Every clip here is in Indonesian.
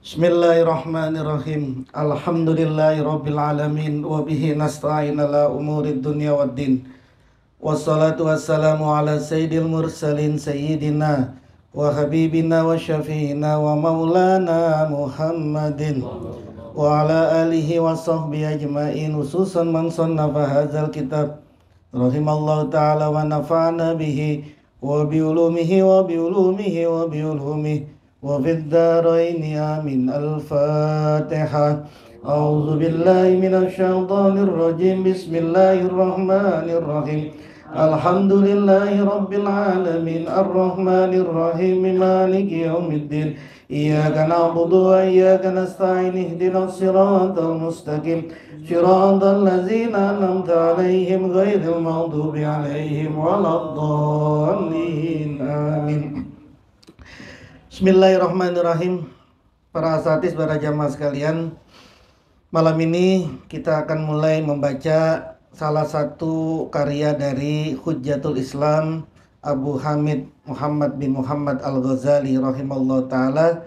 Bismillahirrahmanirrahim. Alhamdulillahirabbil alamin wa bihi nasta'in ala umurid dunya waddin. Wassalatu wassalamu ala sayyidil mursalin sayyidina wa habibina wa syafi'ina wa maulana Muhammadin wa ala alihi wa sahbihi ajma'in, khususan man sannafa hadzal kitab rahimallahu ta'ala wa nafa'ana bihi wa bi ulumihi wa bi ulumihi wa bi ulumihi wa fid dharaini amin. Al-Fatihah. A'udzu billahi minasy syaithanir rajim. Bismillahirrahmanirrahim. Alhamdulillahi rabbil alamin arrahmanir rahim maliki yaumiddin. Iyyaka na'budu wa iyyaka nasta'in ihdinas siratal mustaqim siratal ladzina an'amta 'alaihim ghairil maghdubi 'alaihim waladdallin. Amin. Bismillahirrahmanirrahim. Para asatidz, para jamaah sekalian, malam ini kita akan mulai membaca salah satu karya dari Hujjatul Islam Abu Hamid Muhammad bin Muhammad Al-Ghazali rahimallahu ta'ala.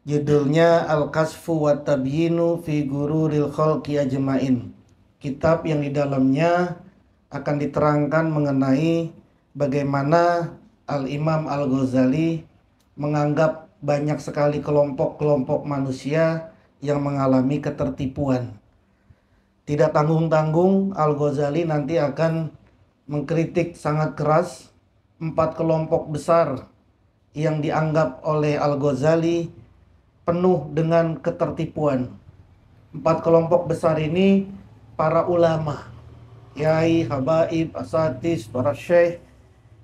Judulnya Al-Kasfu wa Tabyinu fi Gururil Khalqi Ajmain. Kitab yang di dalamnya akan diterangkan mengenai bagaimana Al-Imam Al-Ghazali menganggap banyak sekali kelompok-kelompok manusia yang mengalami ketertipuan. Tidak tanggung-tanggung Al-Ghazali nanti akan mengkritik sangat keras 4 kelompok besar yang dianggap oleh Al-Ghazali penuh dengan ketertipuan. 4 kelompok besar ini para ulama, yai, habaib, asatidz, para syekh.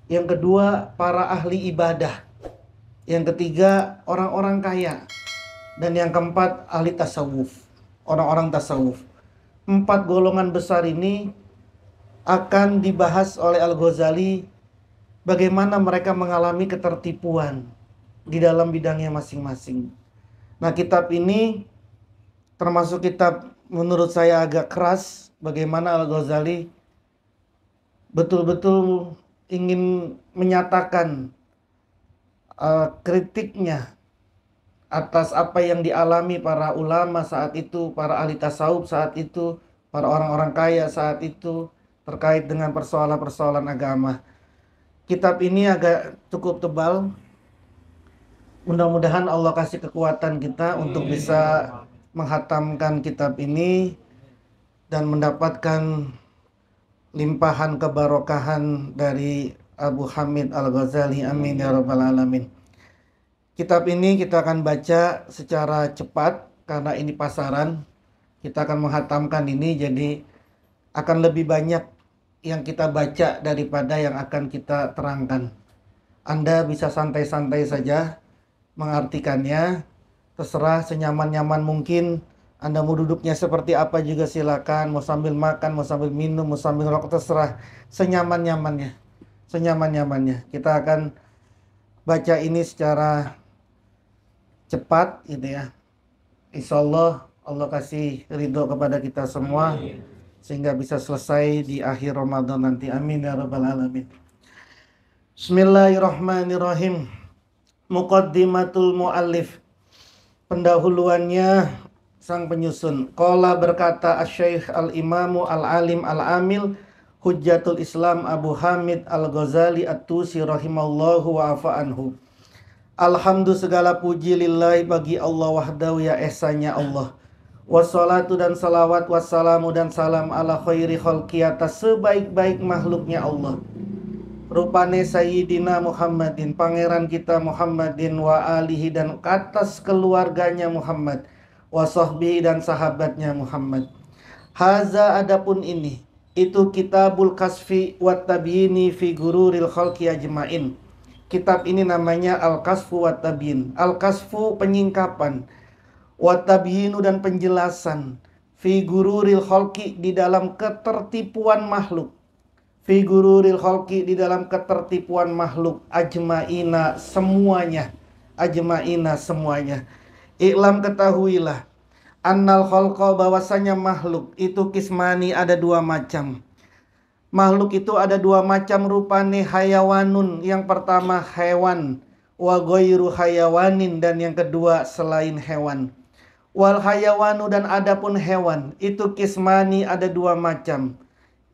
Yang kedua, para ahli ibadah. Yang ketiga, orang-orang kaya. Dan yang keempat, ahli tasawuf, orang-orang tasawuf. 4 golongan besar ini akan dibahas oleh Al-Ghazali, bagaimana mereka mengalami ketertipuan di dalam bidangnya masing-masing. Nah, kitab ini termasuk kitab menurut saya agak keras, bagaimana Al-Ghazali betul-betul ingin menyatakan kritiknya atas apa yang dialami para ulama saat itu, para ahli tasawuf saat itu, para orang-orang kaya saat itu terkait dengan persoalan-persoalan agama. Kitab ini agak cukup tebal. Mudah-mudahan Allah kasih kekuatan kita untuk bisa menghatamkan kitab ini dan mendapatkan limpahan kebarokahan dari Abu Hamid Al-Ghazali. Amin ya rabbal alamin. Kitab ini kita akan baca secara cepat karena ini pasaran. Kita akan menghatamkan ini, jadi akan lebih banyak yang kita baca daripada yang akan kita terangkan. Anda bisa santai-santai saja mengartikannya, terserah senyaman-nyaman mungkin. Anda mau duduknya seperti apa juga silakan, mau sambil makan, mau sambil minum, mau sambil rokok, terserah, senyaman-nyamannya. Kita akan baca ini secara cepat gitu ya. Insyaallah Allah kasih ridho kepada kita semua sehingga bisa selesai di akhir Ramadan nanti. Amin ya rabbal alamin. Bismillahirrahmanirrahim. Muqaddimatul muallif. Pendahuluannya sang penyusun. Qala, berkata Asy-Syaikh Al-Imamu Al-Alim Al-Amil Hujjatul Islam Abu Hamid Al-Ghazali At-Tusi rahimallahu wa afa anhu. Alhamdu, segala puji lillahi bagi Allah wahdahu, ya esanya Allah. Wassalatu dan salawat, wassalamu dan salam ala khairi khalqi, atas sebaik-baik makhluknya Allah. Rupane Sayyidina Muhammadin, pangeran kita Muhammadin, wa alihi dan atas keluarganya Muhammad, wa sahbihi dan sahabatnya Muhammad. Haza, adapun ini, itu Kitabul Kasfi wa Tabyini fi Gururil Khalqi Ajmain. Kitab ini namanya Al-Kasfu wa Tabyin. Al-Kasfu penyingkapan, wa Tabyinu dan penjelasan, fi Gururil Khalqi di dalam ketertipuan makhluk. Fi Gururil Khalqi di dalam ketertipuan makhluk, ajmaina semuanya, ajmaina semuanya. I'lam, ketahuilah, annal khalqa, bahwasanya makhluk itu kismani, ada 2 macam. Makhluk itu ada 2 macam, rupane hayawanun, yang pertama hewan, wa ghairu hayawanin, dan yang kedua selain hewan. Wal hayawanu, dan adapun hewan itu kismani, ada dua macam.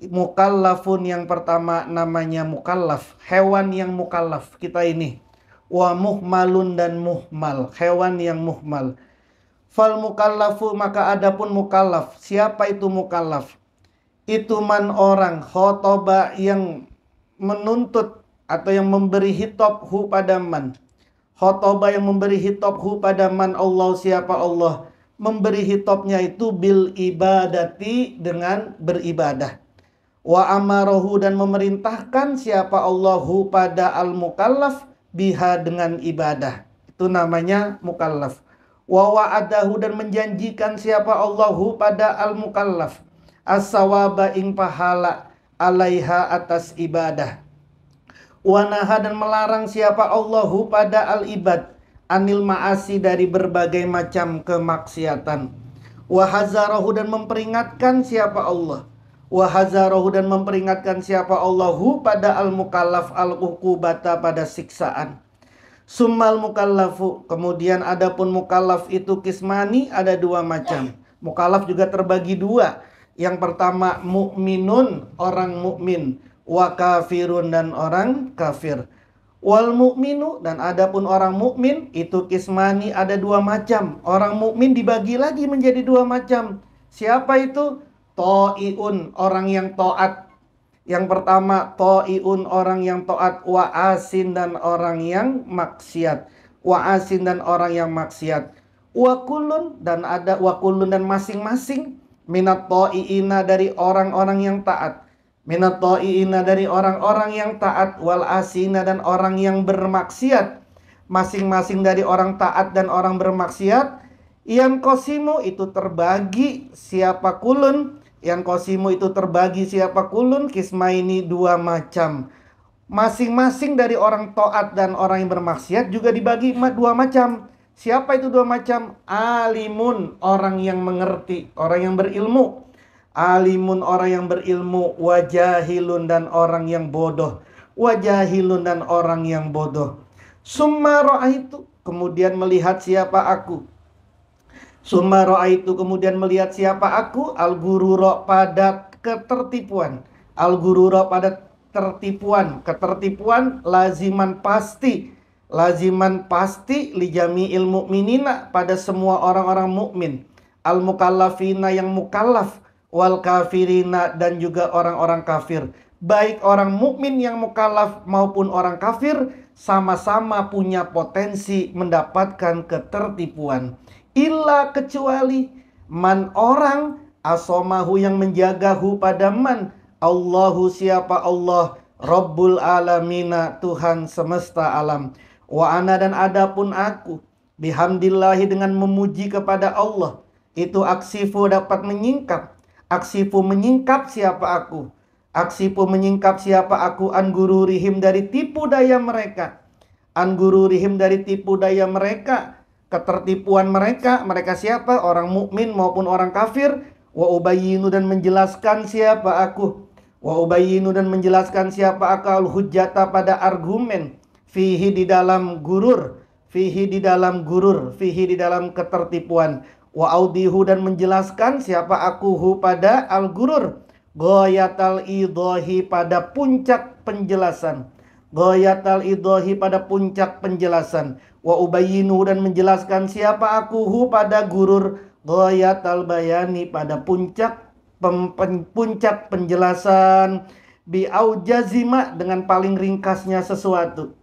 Mukallafun, yang pertama namanya mukallaf, hewan yang mukallaf kita ini. Wa muhmalun, dan muhmal, hewan yang muhmal. Fal mukallafu, maka adapun mukallaf, siapa itu mukallaf? Itu man orang, khotoba, yang menuntut atau yang memberi hitop hu pada man. Khotoba, yang memberi hitop hu pada man, Allah, siapa Allah. Memberi hitopnya itu bil ibadati, dengan beribadah. Wa amarohu, dan memerintahkan siapa Allahu pada al-mukallaf biha, dengan ibadah. Itu namanya mukallaf. Wa wa'adahu, dan menjanjikan siapa Allahu pada al-mukallaf as-sawaba, ing pahala, alaiha, atas ibadah. Wa naha, dan melarang siapa Allahu pada al-ibad anil ma'asi, dari berbagai macam kemaksiatan. Wa hazarahu, dan memperingatkan siapa Allah. Wa hazarahu, dan memperingatkan siapa Allahu pada al-mukallaf al-uqubata, pada siksaan. Summal mukallafu, kemudian adapun mukallaf itu kismani, ada dua macam. Mukallaf juga terbagi dua. Yang pertama mukminun, orang mukmin, wa kafirun, dan orang kafir. Wal mukminu, dan adapun orang mukmin itu kismani, ada dua macam. Orang mukmin dibagi lagi menjadi dua macam. Siapa itu? To'iun, orang yang taat. Yang pertama to'iun, orang yang taat. Wa asin, dan orang yang maksiat. Wa asin, dan orang yang maksiat. Wa kulun, dan ada wa kulun, dan masing-masing. Minat to'iina, dari orang-orang yang taat. Minat to'iina, dari orang-orang yang taat. Wal asina, dan orang yang bermaksiat. Masing-masing dari orang taat dan orang bermaksiat. Yang kosimu, itu terbagi siapa kulun. Yang kosimu, itu terbagi siapa kulun. Kisma, ini dua macam. Masing-masing dari orang taat dan orang yang bermaksiat juga dibagi dua macam. Siapa itu dua macam? Alimun, orang yang mengerti, orang yang berilmu. Alimun, orang yang berilmu. Wajahilun, dan orang yang bodoh. Wajahilun, dan orang yang bodoh. Summa ra'aitu, kemudian melihat siapa aku. Summa ra'aitu, kemudian melihat siapa aku. Al-gurura, pada ketertipuan. Al-gurura, pada tertipuan. Ketertipuan laziman pasti. Laziman pasti li jami'il mu'minina, pada semua orang-orang mukmin. Al mukallafina, yang mukallaf. Wal kafirina, dan juga orang-orang kafir. Baik orang mukmin yang mukallaf maupun orang kafir sama-sama punya potensi mendapatkan ketertipuan. Illa, kecuali man, orang asomahu, yang menjagahu pada man. Allahu, siapa Allah. Rabbul alamina, Tuhan semesta alam. Wa ana, dan adapun aku. Bihamdillahi, dengan memuji kepada Allah. Itu aksifu, dapat menyingkap. Aksifu, menyingkap siapa aku. Aksifu, menyingkap siapa aku. An gururihim, dari tipu daya mereka. An gururihim, dari tipu daya mereka. Ketertipuan mereka. Mereka siapa? Orang mukmin maupun orang kafir. Wa ubayyinu, dan menjelaskan siapa aku. Wa ubayyinu, dan menjelaskan siapa aku. Al-hujjata, pada argumen. Fihi, di dalam gurur. Fihi, di dalam gurur. Fihi, di dalam ketertipuan. Wa audihu, dan menjelaskan siapa aku hu, pada al-gurur. Ghayatal idohi, pada puncak penjelasan. Ghayatal idohi, pada puncak penjelasan. Wa ubayyinu, dan menjelaskan siapa aku hu, pada gurur. Ghayatal bayani, pada puncak puncak penjelasan. Bi aujazima, dengan paling ringkasnya sesuatu.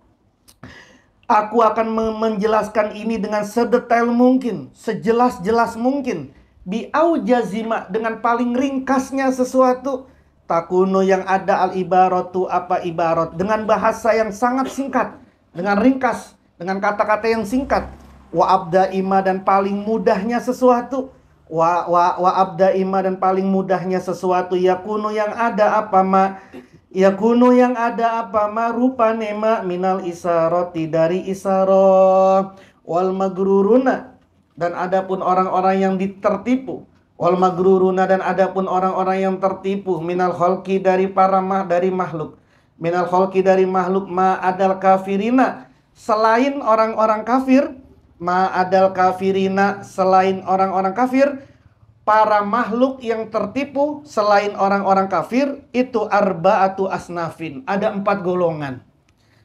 Aku akan menjelaskan ini dengan sedetail mungkin, sejelas-jelas mungkin. Bi aujazima, dengan paling ringkasnya sesuatu. Takunu, yang ada al-ibaratu, apa ibarat, dengan bahasa yang sangat singkat, dengan ringkas, dengan kata-kata yang singkat. Wa abdaima, dan paling mudahnya sesuatu. Wa abdaima, dan paling mudahnya sesuatu. Yakunu, yang ada apa ma. Yakunu, yang ada apa ma, rupa nema minal isaroti, dari isarah. Wal magruruna, dan adapun orang-orang yang ditertipu. Wal magruruna, dan adapun orang-orang yang tertipu. Minal kholki, dari para dari makhluk. Minal kholki, dari makhluk. Ma adal kafirina, selain orang-orang kafir, ma'adal kafirina, selain orang-orang kafir, para makhluk yang tertipu selain orang-orang kafir itu arba'atu asnafin, ada 4 golongan.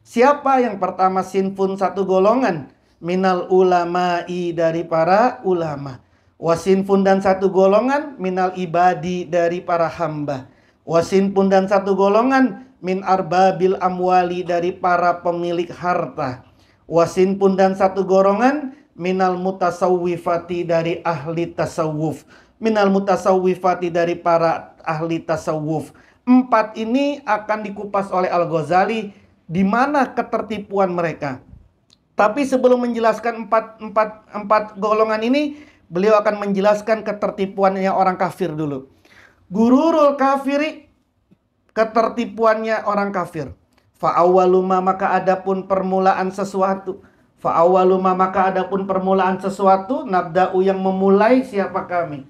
Siapa yang pertama? Sinfun, satu golongan, minal ulama'i, dari para ulama. Wasinfun, dan satu golongan, minal ibadi, dari para hamba. Wasinfun, dan satu golongan, min arbabil amwali, dari para pemilik harta. Wasinfun, dan satu golongan, minal mutasawwifati, dari ahli tasawuf. Minal mutasawwifati, dari para ahli tasawuf. 4 ini akan dikupas oleh Al-Ghazali di mana ketertipuan mereka. Tapi sebelum menjelaskan empat golongan ini, beliau akan menjelaskan ketertipuannya orang kafir dulu. Gururul kafiri, ketertipuannya orang kafir. Fa'awwaluma, maka adapun permulaan sesuatu. Fa'awwaluma, maka adapun permulaan sesuatu. Nabda'u, yang memulai siapa kami.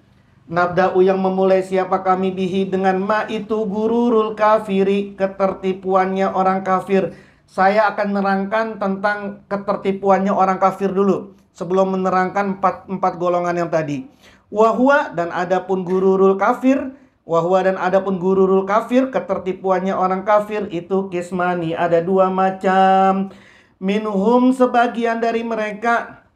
Nabda'u, yang memulai siapa kami, bihi, dengan ma itu gururul kafiri, ketertipuannya orang kafir. Saya akan menerangkan tentang ketertipuannya orang kafir dulu sebelum menerangkan empat golongan yang tadi. Wahwa, dan adapun gururul kafir. Wahwa, dan adapun gururul kafir, ketertipuannya orang kafir itu kismani, ada 2 macam. Minhum, sebagian dari mereka.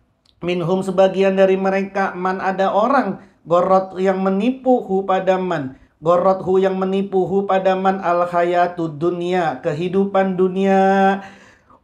Minhum, sebagian dari mereka. Man, ada orang. Gorot, yang menipuhu pada man. Gorothu, yang menipuhu pada man al-hayatud dunia, kehidupan dunia.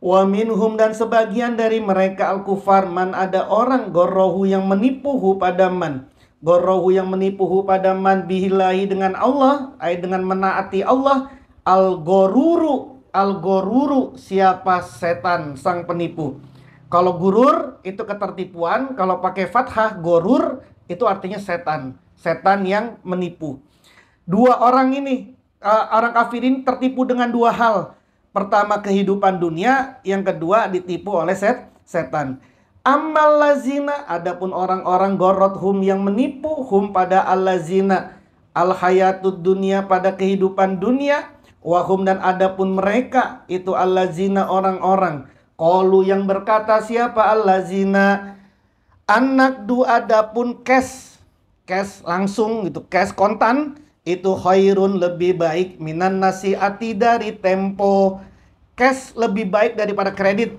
Wa minhum, dan sebagian dari mereka al-kufar. Man, ada orang. Gorrohu, yang menipuhu pada man. Gorrohu, yang menipuhu pada man bihillahi, dengan Allah, dengan menaati Allah. Al-goruru, al-goruru, siapa? Setan, sang penipu. Kalau gurur itu ketertipuan, kalau pakai fathah gorur itu artinya setan. Setan yang menipu. 2 orang ini, orang kafir ini tertipu dengan 2 hal. Pertama kehidupan dunia, yang kedua ditipu oleh setan. Ammal lazina, adapun orang-orang gorot hum, yang menipu hum pada allazina, al hayatud dunia, pada kehidupan dunia. Wahum, dan adapun mereka itu allazina, orang-orang. Qalu, yang berkata siapa? Allazina, anak du, adapun cash langsung gitu, cash kontan itu khairun, lebih baik, minan nasiati, dari tempo. Cash lebih baik daripada kredit,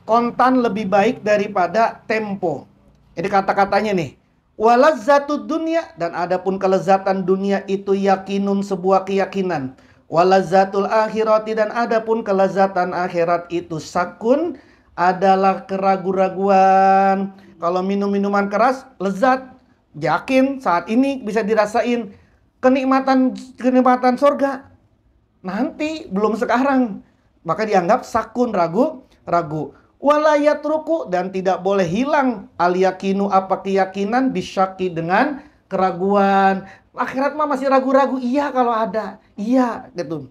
kontan lebih baik daripada tempo. Jadi kata-katanya nih, walazzatud dunya, dan adapun kelezatan dunia itu yakinun, sebuah keyakinan. Walazzatul akhirati, dan adapun kelezatan akhirat itu sakun, adalah keraguan-raguan. Kalau minum minuman keras lezat, yakin saat ini bisa dirasain. Kenikmatan surga nanti, belum sekarang, maka dianggap sakun, ragu. Walayat ruku, dan tidak boleh hilang al yakinu, apa keyakinan, bisyaki, dengan keraguan. Akhirat mah masih ragu-ragu, iya kalau ada, iya gitu.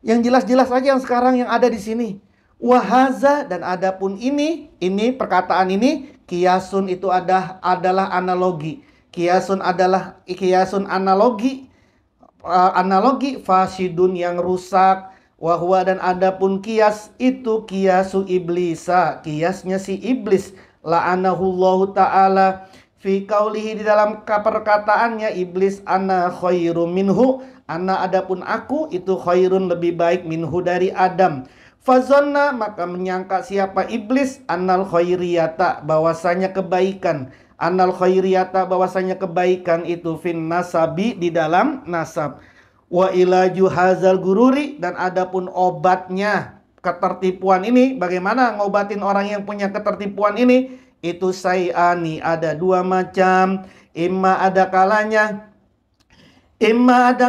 Yang jelas-jelas aja yang sekarang yang ada di sini. Wahaza, dan adapun ini perkataan ini, kiasun, itu adalah analogi. Kiasun adalah analogi, fasidun, yang rusak. Wahwa, dan adapun kias itu kiasu iblisa, kiasnya si iblis. La'anahullahu ta'ala fi qaulihi, di dalam perkataannya iblis, ana khairum minhu, ana adapun aku itu khairun, lebih baik, minhu, dari Adam. Fazonna, maka menyangka siapa iblis, annal khairiyata, bahwasanya kebaikan. Annal khairiyata, bahwasanya kebaikan itu fin nasabi, di dalam nasab. Wa ilaju hazal gururi, dan adapun obatnya ketertipuan ini, bagaimana ngobatin orang yang punya ketertipuan ini, itu sayani, ada 2 macam. Imma ada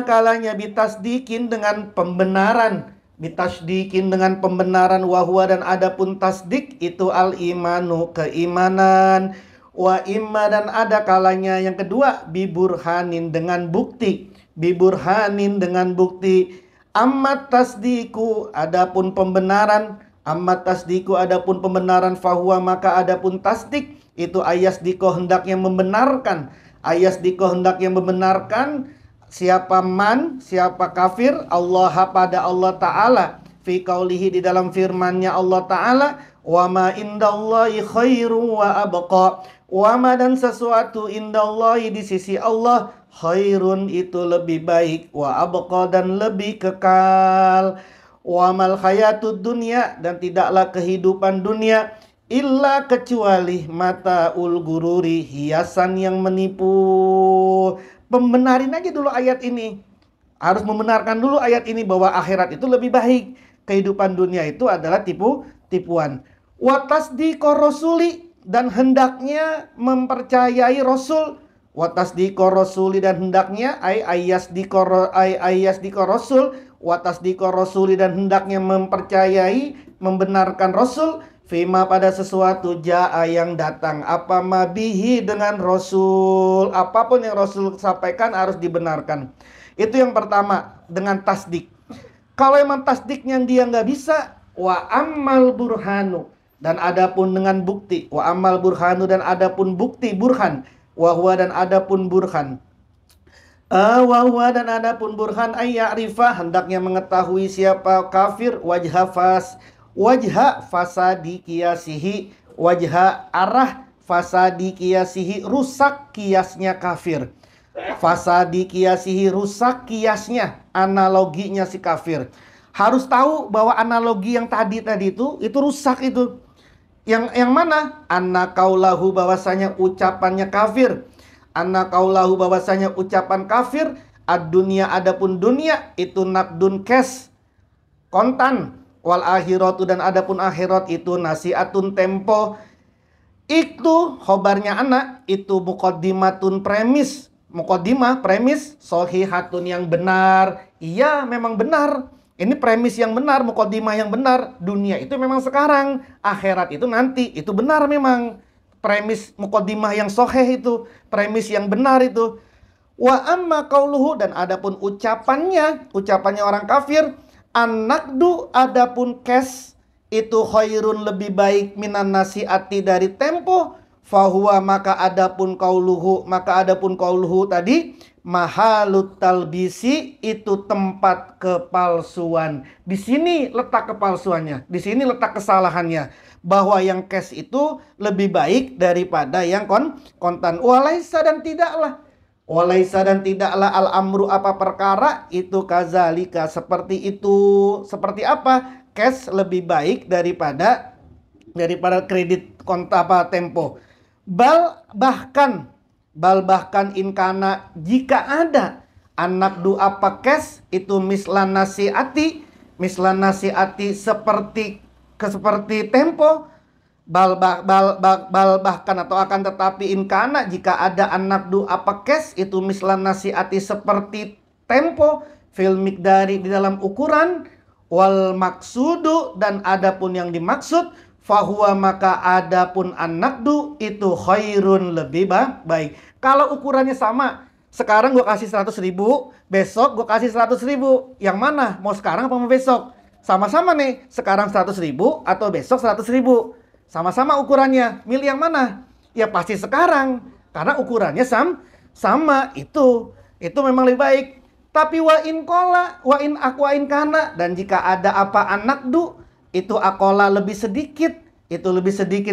kalanya bitasdikin, dengan pembenaran. Bitasdikin, dengan pembenaran. Wahwa, dan adapun tasdik itu al-imanu, keimanan. Wa imma, dan ada kalanya yang kedua, biburhanin, dengan bukti. Biburhanin, dengan bukti. Ammat tasdiku, adapun pembenaran. Ammat tasdiku, adapun pembenaran. Fahuwa, maka adapun tasdik itu ayasdiko, hendaknya membenarkan. Ayasdiko, hendaknya membenarkan. Siapa man, siapa kafir, Allah, pada Allah Ta'ala. Fi qaulihi, di dalam firmannya Allah Ta'ala. Wa ma indallahi khairum wa abqa. Wa ma dan sesuatu indallahi di sisi Allah khairun itu lebih baik, wa abqa dan lebih kekal. Wa mal hayatud dunya dan tidaklah kehidupan dunia illa kecuali mataul gururi, hiasan yang menipu. Pembenarin aja dulu ayat ini. Harus membenarkan dulu ayat ini bahwa akhirat itu lebih baik. Kehidupan dunia itu adalah tipuan. Wa tasdiqor rasuli dan hendaknya mempercayai Rasul. Wa tasdiqor rasuli dan hendaknya ayasdiqor Rasul. Wa tasdiqor rasuli dan hendaknya mempercayai, membenarkan Rasul. Fima pada sesuatu jaa yang datang, apa mabihi dengan Rasul, apapun yang Rasul sampaikan harus dibenarkan. Itu yang pertama, dengan tasdik. Kalau emang tasdiknya dia nggak bisa, wa ammal burhanu, dan adapun dengan bukti, wa ammal burhanu dan adapun bukti burhan, wa huwa dan adapun burhan. Wa huwa dan adapun burhan ayya'rifa hendaknya mengetahui siapa kafir wajha fasadi kiasihi, wajha arah fasadi kiasihi, rusak kiasnya kafir. Fasadi kiasihi, rusak kiasnya, analoginya si kafir. Harus tahu bahwa analogi yang tadi itu rusak itu. Yang mana? Anna kaulahu bahwasanya ucapannya kafir. Anna kaulahu bahwasanya ucapan kafir, ad-dunya adapun dunia itu nakdun cash, kontan. Wal akhiratu dan adapun akhirat itu nasiatun tempo. Itu khobarnya anak itu muqaddimatun premis. Muqaddimah premis sohihatun yang benar. Iya memang benar. Ini premis yang benar, muqaddimah yang benar. Dunia itu memang sekarang, akhirat itu nanti. Itu benar memang. Premis muqaddimah yang soheh itu, premis yang benar itu. Wa amma qauluhu dan adapun ucapannya orang kafir, an-naqdu adapun cash itu khairun lebih baik minan nasiati dari tempo. Fahuwa maka adapun qauluhu tadi mahalut talbisi itu tempat kepalsuan. Di sini letak kepalsuannya, di sini letak kesalahannya, bahwa yang cash itu lebih baik daripada yang kontan. Walaisa dan tidaklah al-amru apa perkara itu kazalika seperti itu. Seperti apa? Cash lebih baik daripada kredit tempo. Bal bahkan inkana jika ada anakdu apa cash itu mislan nasiati seperti tempo. Bal bahkan atau akan tetapi inkana jika ada anakdu apa cash itu mislan nasiati seperti tempo fil miqdari di dalam ukuran, wal maksudu dan adapun yang dimaksud, fahuwa maka adapun an-naqdu itu khairun lebih baik. Kalau ukurannya sama, sekarang gue kasih 100.000, besok gue kasih 100.000. Yang mana? Mau sekarang apa mau besok? Sama-sama nih, sekarang 100.000 atau besok 100.000. Sama-sama ukurannya, milih yang mana? Ya pasti sekarang, karena ukurannya sama. Itu memang lebih baik. Tapi wa in kana, dan jika ada apa an-naqdu itu akola lebih sedikit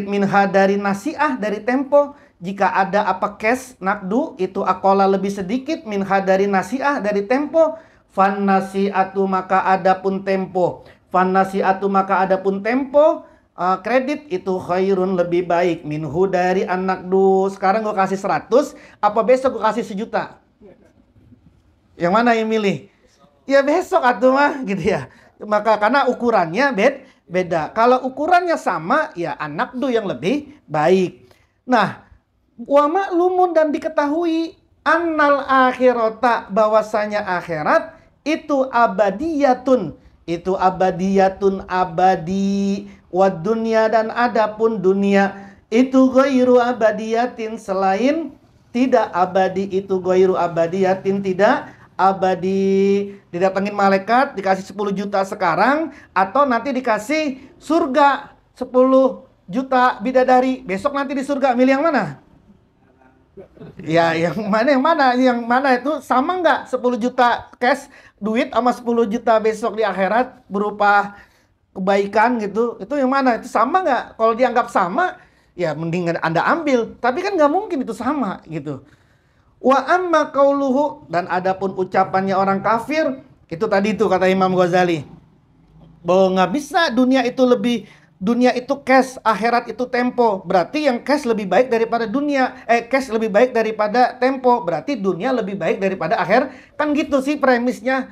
minha dari nasiah dari tempo. Jika ada apa cash nakdu itu akola lebih sedikit minha dari nasiah dari tempo. Fan nasiatu maka adapun tempo kredit itu khairun lebih baik minhu dari an-naqdu. Sekarang gue kasih 100, apa besok gue kasih 1.000.000? Yang mana yang milih? Ya besok atuh mah gitu ya. Maka karena ukurannya beda. Kalau ukurannya sama, ya an-naqdu yang lebih baik. Nah, wa ma'lumun dan diketahui annal akhirata bahwasanya akhirat itu abadiyatun abadi, wa dunya dan adapun dunia itu ghairu abadiyatin selain tidak abadi, itu ghairu abadiyatin tidak abadi. Didatengin malaikat dikasih 10 juta sekarang, atau nanti dikasih surga 10 juta bidadari besok nanti di surga, milih yang mana? Ya yang mana itu sama nggak? 10 juta cash duit sama 10 juta besok di akhirat berupa kebaikan gitu, itu yang mana? Itu sama nggak? Kalau dianggap sama, ya mending Anda ambil. Tapi kan nggak mungkin itu sama gitu. Wa amma qauluhu, dan adapun ucapannya orang kafir, itu tadi itu kata Imam Ghazali, bahwa nggak bisa dunia itu cash, akhirat itu tempo. Berarti yang cash lebih baik daripada cash lebih baik daripada tempo. Berarti dunia lebih baik daripada akhir. Kan gitu sih premisnya.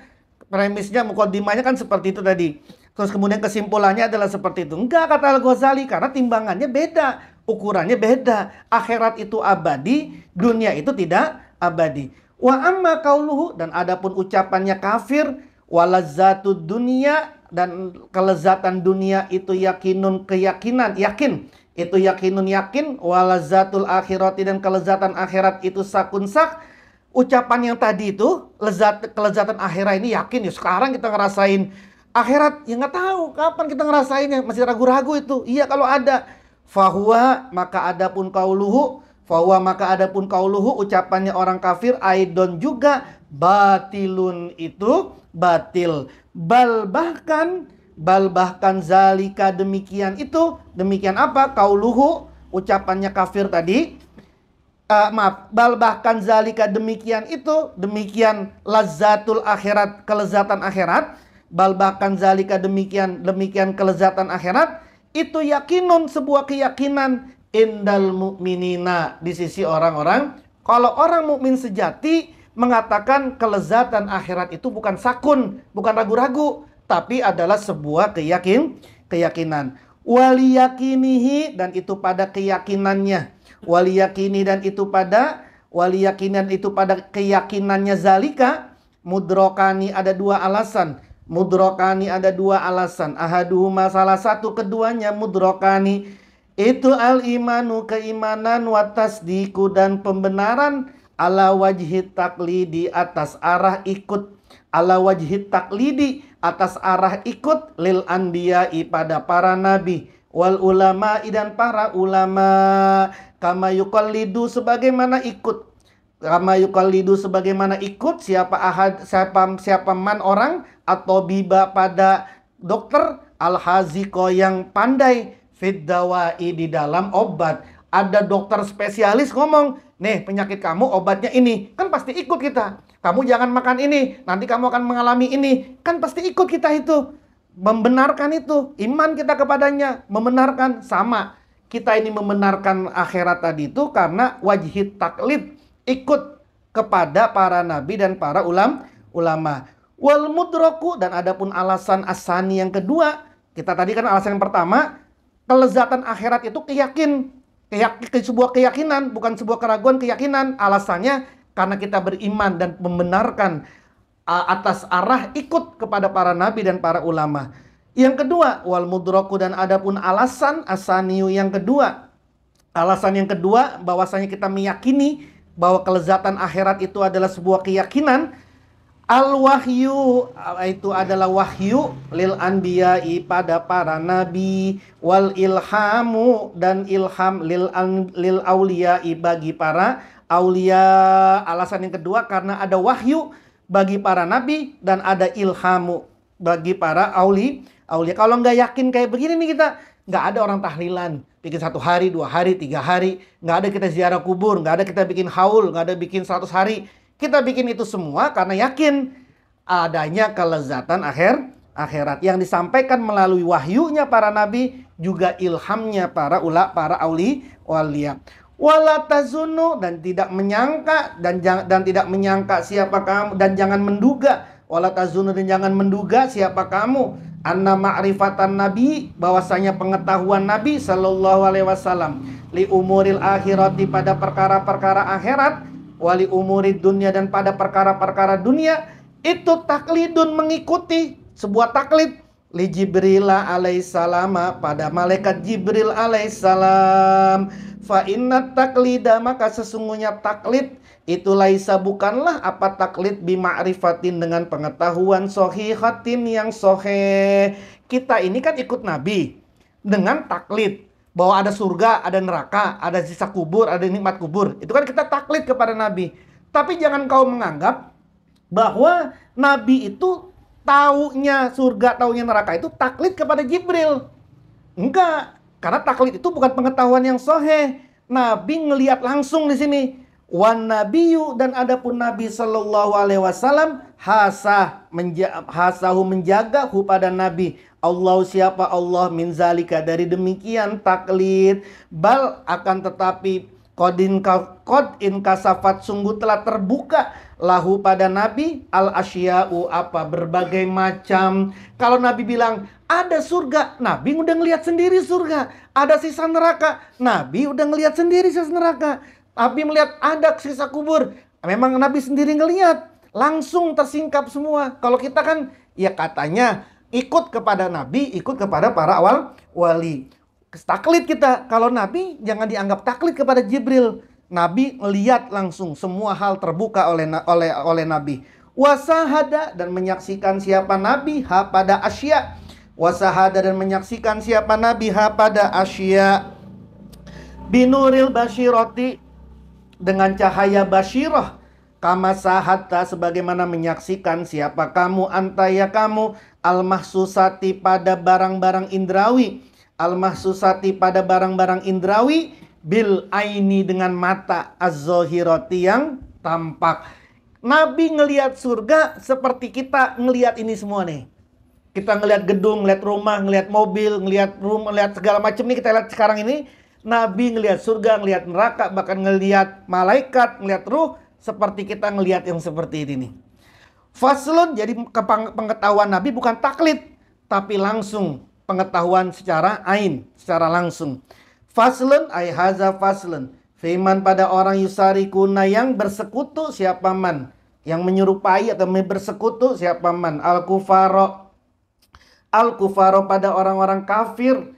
Mukadimahnya kan seperti itu tadi. Terus kemudian kesimpulannya adalah seperti itu. Enggak, kata Al-Ghazali, karena timbangannya beda, ukurannya beda. Akhirat itu abadi, dunia itu tidak abadi. Wa amma qauluhu, dan adapun ucapannya kafir, walazzatud dunia, dan kelezatan dunia itu yakinun, keyakinan, yakin. Itu yakinun, yakin. Walazzatul akhirati, dan kelezatan akhirat itu sakun sak. Ucapan yang tadi itu, kelezatan akhirat ini yakin ya. Sekarang kita ngerasain akhirat, ya nggak tahu kapan kita ngerasainnya, masih ragu-ragu itu. Iya kalau ada. Fahuwa, maka adapun kauluhu, ucapannya orang kafir, aidon juga, batilun, itu batil. Bal bahkan zalika, demikian itu. Demikian apa? Kauluhu, ucapannya kafir tadi. Bal bahkan zalika, demikian itu, demikian lazzatul akhirat, kelezatan akhirat. Bal bahkan zalika, demikian kelezatan akhirat, itu yakinun, sebuah keyakinan, indal mu'minina, di sisi orang-orang. Kalau orang mukmin sejati mengatakan kelezatan akhirat itu bukan sakun, bukan ragu-ragu, tapi adalah sebuah keyakinan. Waliyakinihi, dan itu pada keyakinannya. Waliyakinan itu pada keyakinannya zalika. Mudrokani, ada dua alasan. Ahaduhuma, salah satu keduanya, mudrokani itu al-imanu, keimanan, watasdiku, dan pembenaran, ala wajhi taklidi, atas arah ikut. Atas arah ikut, lil anbiya'i, pada para nabi, wal ulama'i, dan para ulama. Kama yuqallidu, sebagaimana ikut siapa man orang, atau biba, pada dokter, al-haziko, yang pandai, fiddawai, di dalam obat. Ada dokter spesialis ngomong, nih penyakit kamu obatnya ini, kan pasti ikut kita. Kamu jangan makan ini, nanti kamu akan mengalami ini, kan pasti ikut kita itu. Membenarkan itu, iman kita kepadanya, membenarkan. Sama, kita ini membenarkan akhirat tadi itu karena wajhit taklid, ikut kepada para nabi dan para ulama. Wal mudroku, dan adapun alasan asani yang kedua, kita tadi kan alasan yang pertama, kelezatan akhirat itu sebuah keyakinan, bukan sebuah keraguan, keyakinan. Alasannya karena kita beriman dan membenarkan atas arah ikut kepada para nabi dan para ulama. Yang kedua, wal mudroku, dan adapun alasan asaniyu yang kedua. Alasan yang kedua, bahwasanya kita meyakini bahwa kelezatan akhirat itu adalah sebuah keyakinan. Al-wahyu, itu adalah wahyu, lil anbiya'i, pada para nabi, wal ilhamu, dan ilham, lil auliya'i, bagi para aulia. Alasan yang kedua karena ada wahyu bagi para nabi dan ada ilhamu bagi para aulia. Kalau nggak yakin kayak begini nih, kita nggak ada orang tahlilan bikin 1 hari, 2 hari, 3 hari, nggak ada kita ziarah kubur, nggak ada kita bikin haul, nggak ada bikin 100 hari. Kita bikin itu semua karena yakin adanya kelezatan akhirat yang disampaikan melalui wahyunya para nabi, juga ilhamnya para aulia. Wala tazunnu, dan tidak menyangka, dan tidak menyangka siapa kamu, dan jangan menduga. Wala tazunnu, dan jangan menduga siapa kamu, anna ma'rifatan nabi, bahwasanya pengetahuan nabi sallallahu alaihi wasallam, li umuril akhirati, pada perkara-perkara akhirat, wali umurid dunia, dan pada perkara-perkara dunia, itu taklidun, mengikuti, sebuah taklid, li Jibril alaihissalam, pada malaikat Jibril alaihissalam. Fa inna taklida, maka sesungguhnya taklid itu laisa, bukanlah apa taklid, bima'rifatin, dengan pengetahuan, sohihatin, yang soheh. Kita ini kan ikut nabi dengan taklid bahwa ada surga, ada neraka, ada sisa kubur, ada nikmat kubur. Itu kan kita taklid kepada nabi. Tapi jangan kau menganggap bahwa nabi itu taunya surga, taunya neraka itu taklid kepada Jibril. Enggak, karena taklid itu bukan pengetahuan yang sahih. Nabi ngelihat langsung di sini. Wan nabiyyu, dan adapun Nabi sallallahu alaihi wasallam hasahu menjaga hu pada Nabi. Allah, siapa Allah, min zalika, dari demikian taklid. Bal, akan tetapi qad in kasafat, sungguh telah terbuka lahu pada Nabi al asya'u, apa, berbagai macam. Kalau Nabi bilang ada surga, Nabi udah ngelihat sendiri surga. Ada sisa neraka, Nabi udah ngelihat sendiri sisa neraka. Nabi melihat ada sisa kubur, memang Nabi sendiri ngelihat, langsung tersingkap semua. Kalau kita kan ya katanya ikut kepada Nabi, ikut kepada para awal wali. Taklid kita, kalau Nabi jangan dianggap taklid kepada Jibril. Nabi melihat langsung, semua hal terbuka oleh Nabi. Wasahada, dan menyaksikan siapa Nabi ha pada asya. Wasahada, dan menyaksikan siapa Nabi ha pada asya. Binuril basyirati, dengan cahaya basyirah. Kama sahatta, sebagaimana menyaksikan siapa kamu, antaya kamu, al-mahsusati, pada barang-barang indrawi. Al-mahsusati, pada barang-barang indrawi, bil aini, dengan mata, az-zahirati, yang tampak. Nabi ngelihat surga seperti kita ngelihat ini semua nih. Kita ngelihat gedung, ngelihat rumah, ngelihat mobil, ngelihat rumah, ngelihat segala macam nih kita lihat sekarang ini. Nabi ngelihat surga, ngelihat neraka, bahkan ngelihat malaikat, ngelihat ruh, seperti kita ngelihat yang seperti ini nih. Faslun, jadi pengetahuan Nabi bukan taklid, tapi langsung pengetahuan secara ain, secara langsung. Faslun ay haza faslun, fiman, pada orang yusarikuna, yang bersekutu siapa man, yang menyerupai atau bersekutu siapa man, al-kufaro, pada orang-orang kafir.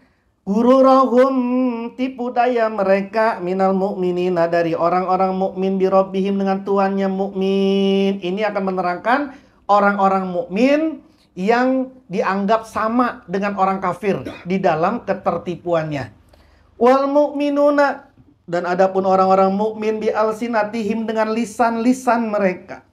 Gururahum, tipu daya mereka, minal mu'minina, dari orang-orang mukmin, birobbihim, dengan Tuhannya mukmin. Ini akan menerangkan orang-orang mukmin yang dianggap sama dengan orang kafir di dalam ketertipuannya. Wal mu'minuna, dan adapun orang-orang mukmin, bi alsinatihim, dengan lisan-lisan mereka.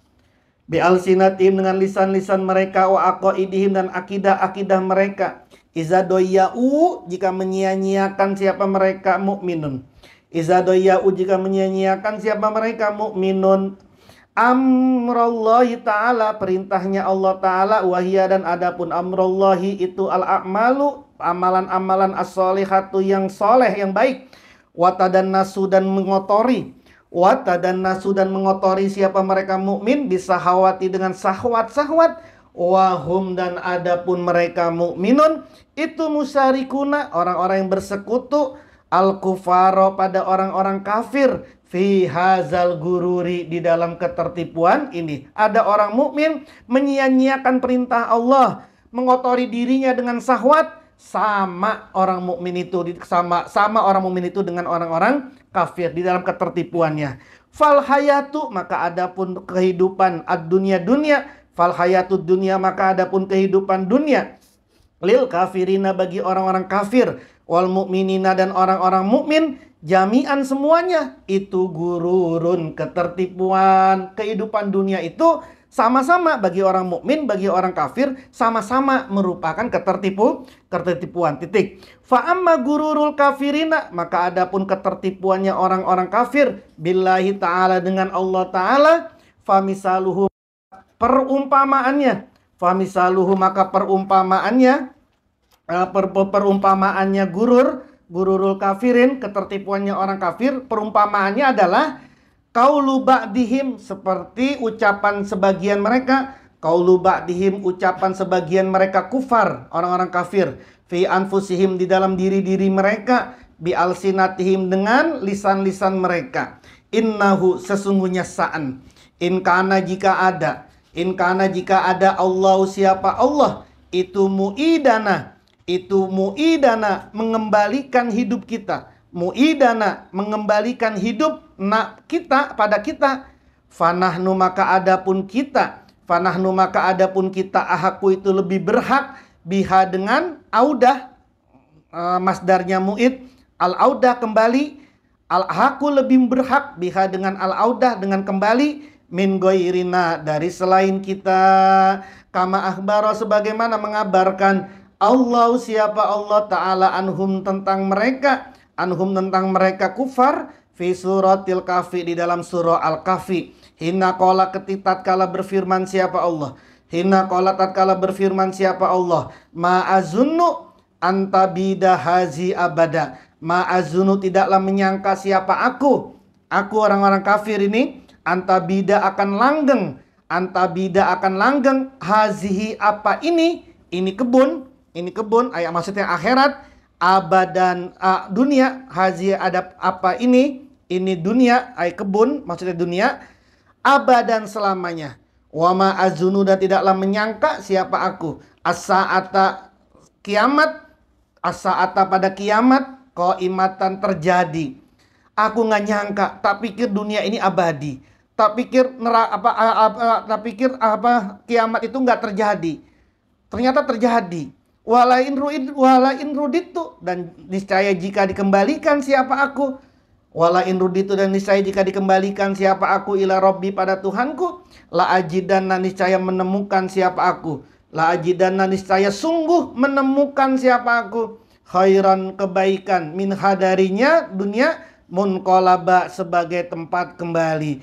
Bi alsinatihim, dengan lisan-lisan mereka, wa aqaidihim, dan akidah-akidah mereka. Iza doya'u, jika menyia-nyiakan siapa mereka, mukminun. Iza doya'u, jika menyia-nyiakan siapa mereka, mukminun. Amrullahi ta'ala, perintahnya Allah ta'ala. Wahia, dan adapun amrullahi itu al-a'malu, amalan-amalan as-solihatu, yang soleh, yang baik. Watadan nasu, dan mengotori. Watadan nasu, dan mengotori siapa mereka mukmin, bisahawati, dengan sahwat-sahwat. Wahum, dan adapun mereka mukminun, itu musarikuna, orang-orang yang bersekutu, al-kufaro, pada orang-orang kafir, fi hazal gururi, di dalam ketertipuan ini. Ada orang mukmin menyia-nyiakan perintah Allah, mengotori dirinya dengan syahwat, sama orang mukmin itu sama orang mukmin itu dengan orang-orang kafir di dalam ketertipuannya. Fal hayatu, maka adapun kehidupan ad-dunya, dunia. Fal hayatud dunia, maka adapun kehidupan dunia, lil kafirina, bagi orang-orang kafir, wal mukminina, dan orang-orang mukmin, jami'an, semuanya, itu gururun, ketertipuan. Kehidupan dunia itu sama-sama bagi orang mukmin, bagi orang kafir, sama-sama merupakan ketertipuan. Titik. Fa amma gururul kafirina, maka adapun ketertipuannya orang-orang kafir, billahi ta'ala, dengan Allah ta'ala, famisaluhu, perumpamaannya, famisaluhu, maka perumpamaannya gururul kafirin, ketertipuannya orang kafir, perumpamaannya adalah qaulu ba'dihim, seperti ucapan sebagian mereka, qaulu ba'dihim, ucapan sebagian mereka kufar, orang-orang kafir, fi anfusihim, di dalam diri-diri mereka, bi alsinatihim, dengan lisan-lisan mereka. Innahu, sesungguhnya sa'an, in kana, jika ada Allah, siapa Allah, itu mu'idana, mengembalikan hidup kita, mu'idana, mengembalikan hidup kita pada kita. Fanahnu, maka adapun kita, ahaku, itu lebih berhak, biha, dengan audah, masdarnya mu'id, al-audah, kembali, al-ahaku, lebih berhak, biha, dengan al-audah, dengan kembali, min ghairina, dari selain kita, kama akhbaro, sebagaimana mengabarkan Allah, siapa Allah Ta'ala, anhum, tentang mereka kufar, fi suratil kahfi, di dalam surah Al-Kahfi. Hina qala, tatkala berfirman siapa Allah, tatkala berfirman siapa Allah, ma'azunnu antabida hazi abada, ma'azunnu, tidaklah menyangka siapa aku orang-orang kafir ini, antabida akan langgeng, hazihi, apa ini kebun, ayat maksudnya akhirat, abadan, dunia, hazihi, ada apa ini dunia, ay kebun, maksudnya dunia, abadan, selamanya. Wama azunu, dan tidaklah menyangka siapa aku, as-sa'ata, kiamat, as-sa'ata, pada kiamat, qaimatan, terjadi. Aku nggak nyangka, tak pikir dunia ini abadi, tak pikir kiamat itu nggak terjadi. Ternyata terjadi. Walain ruditu, dan niscaya jika dikembalikan siapa aku, walain ruditu, dan niscaya jika dikembalikan siapa aku, ila Rabbi, pada Tuhanku, la ajidanna, niscaya menemukan siapa aku, la ajidanna, niscaya sungguh menemukan siapa aku, khairan, kebaikan, min hadarinya, dunia, munqalaba, sebagai tempat kembali,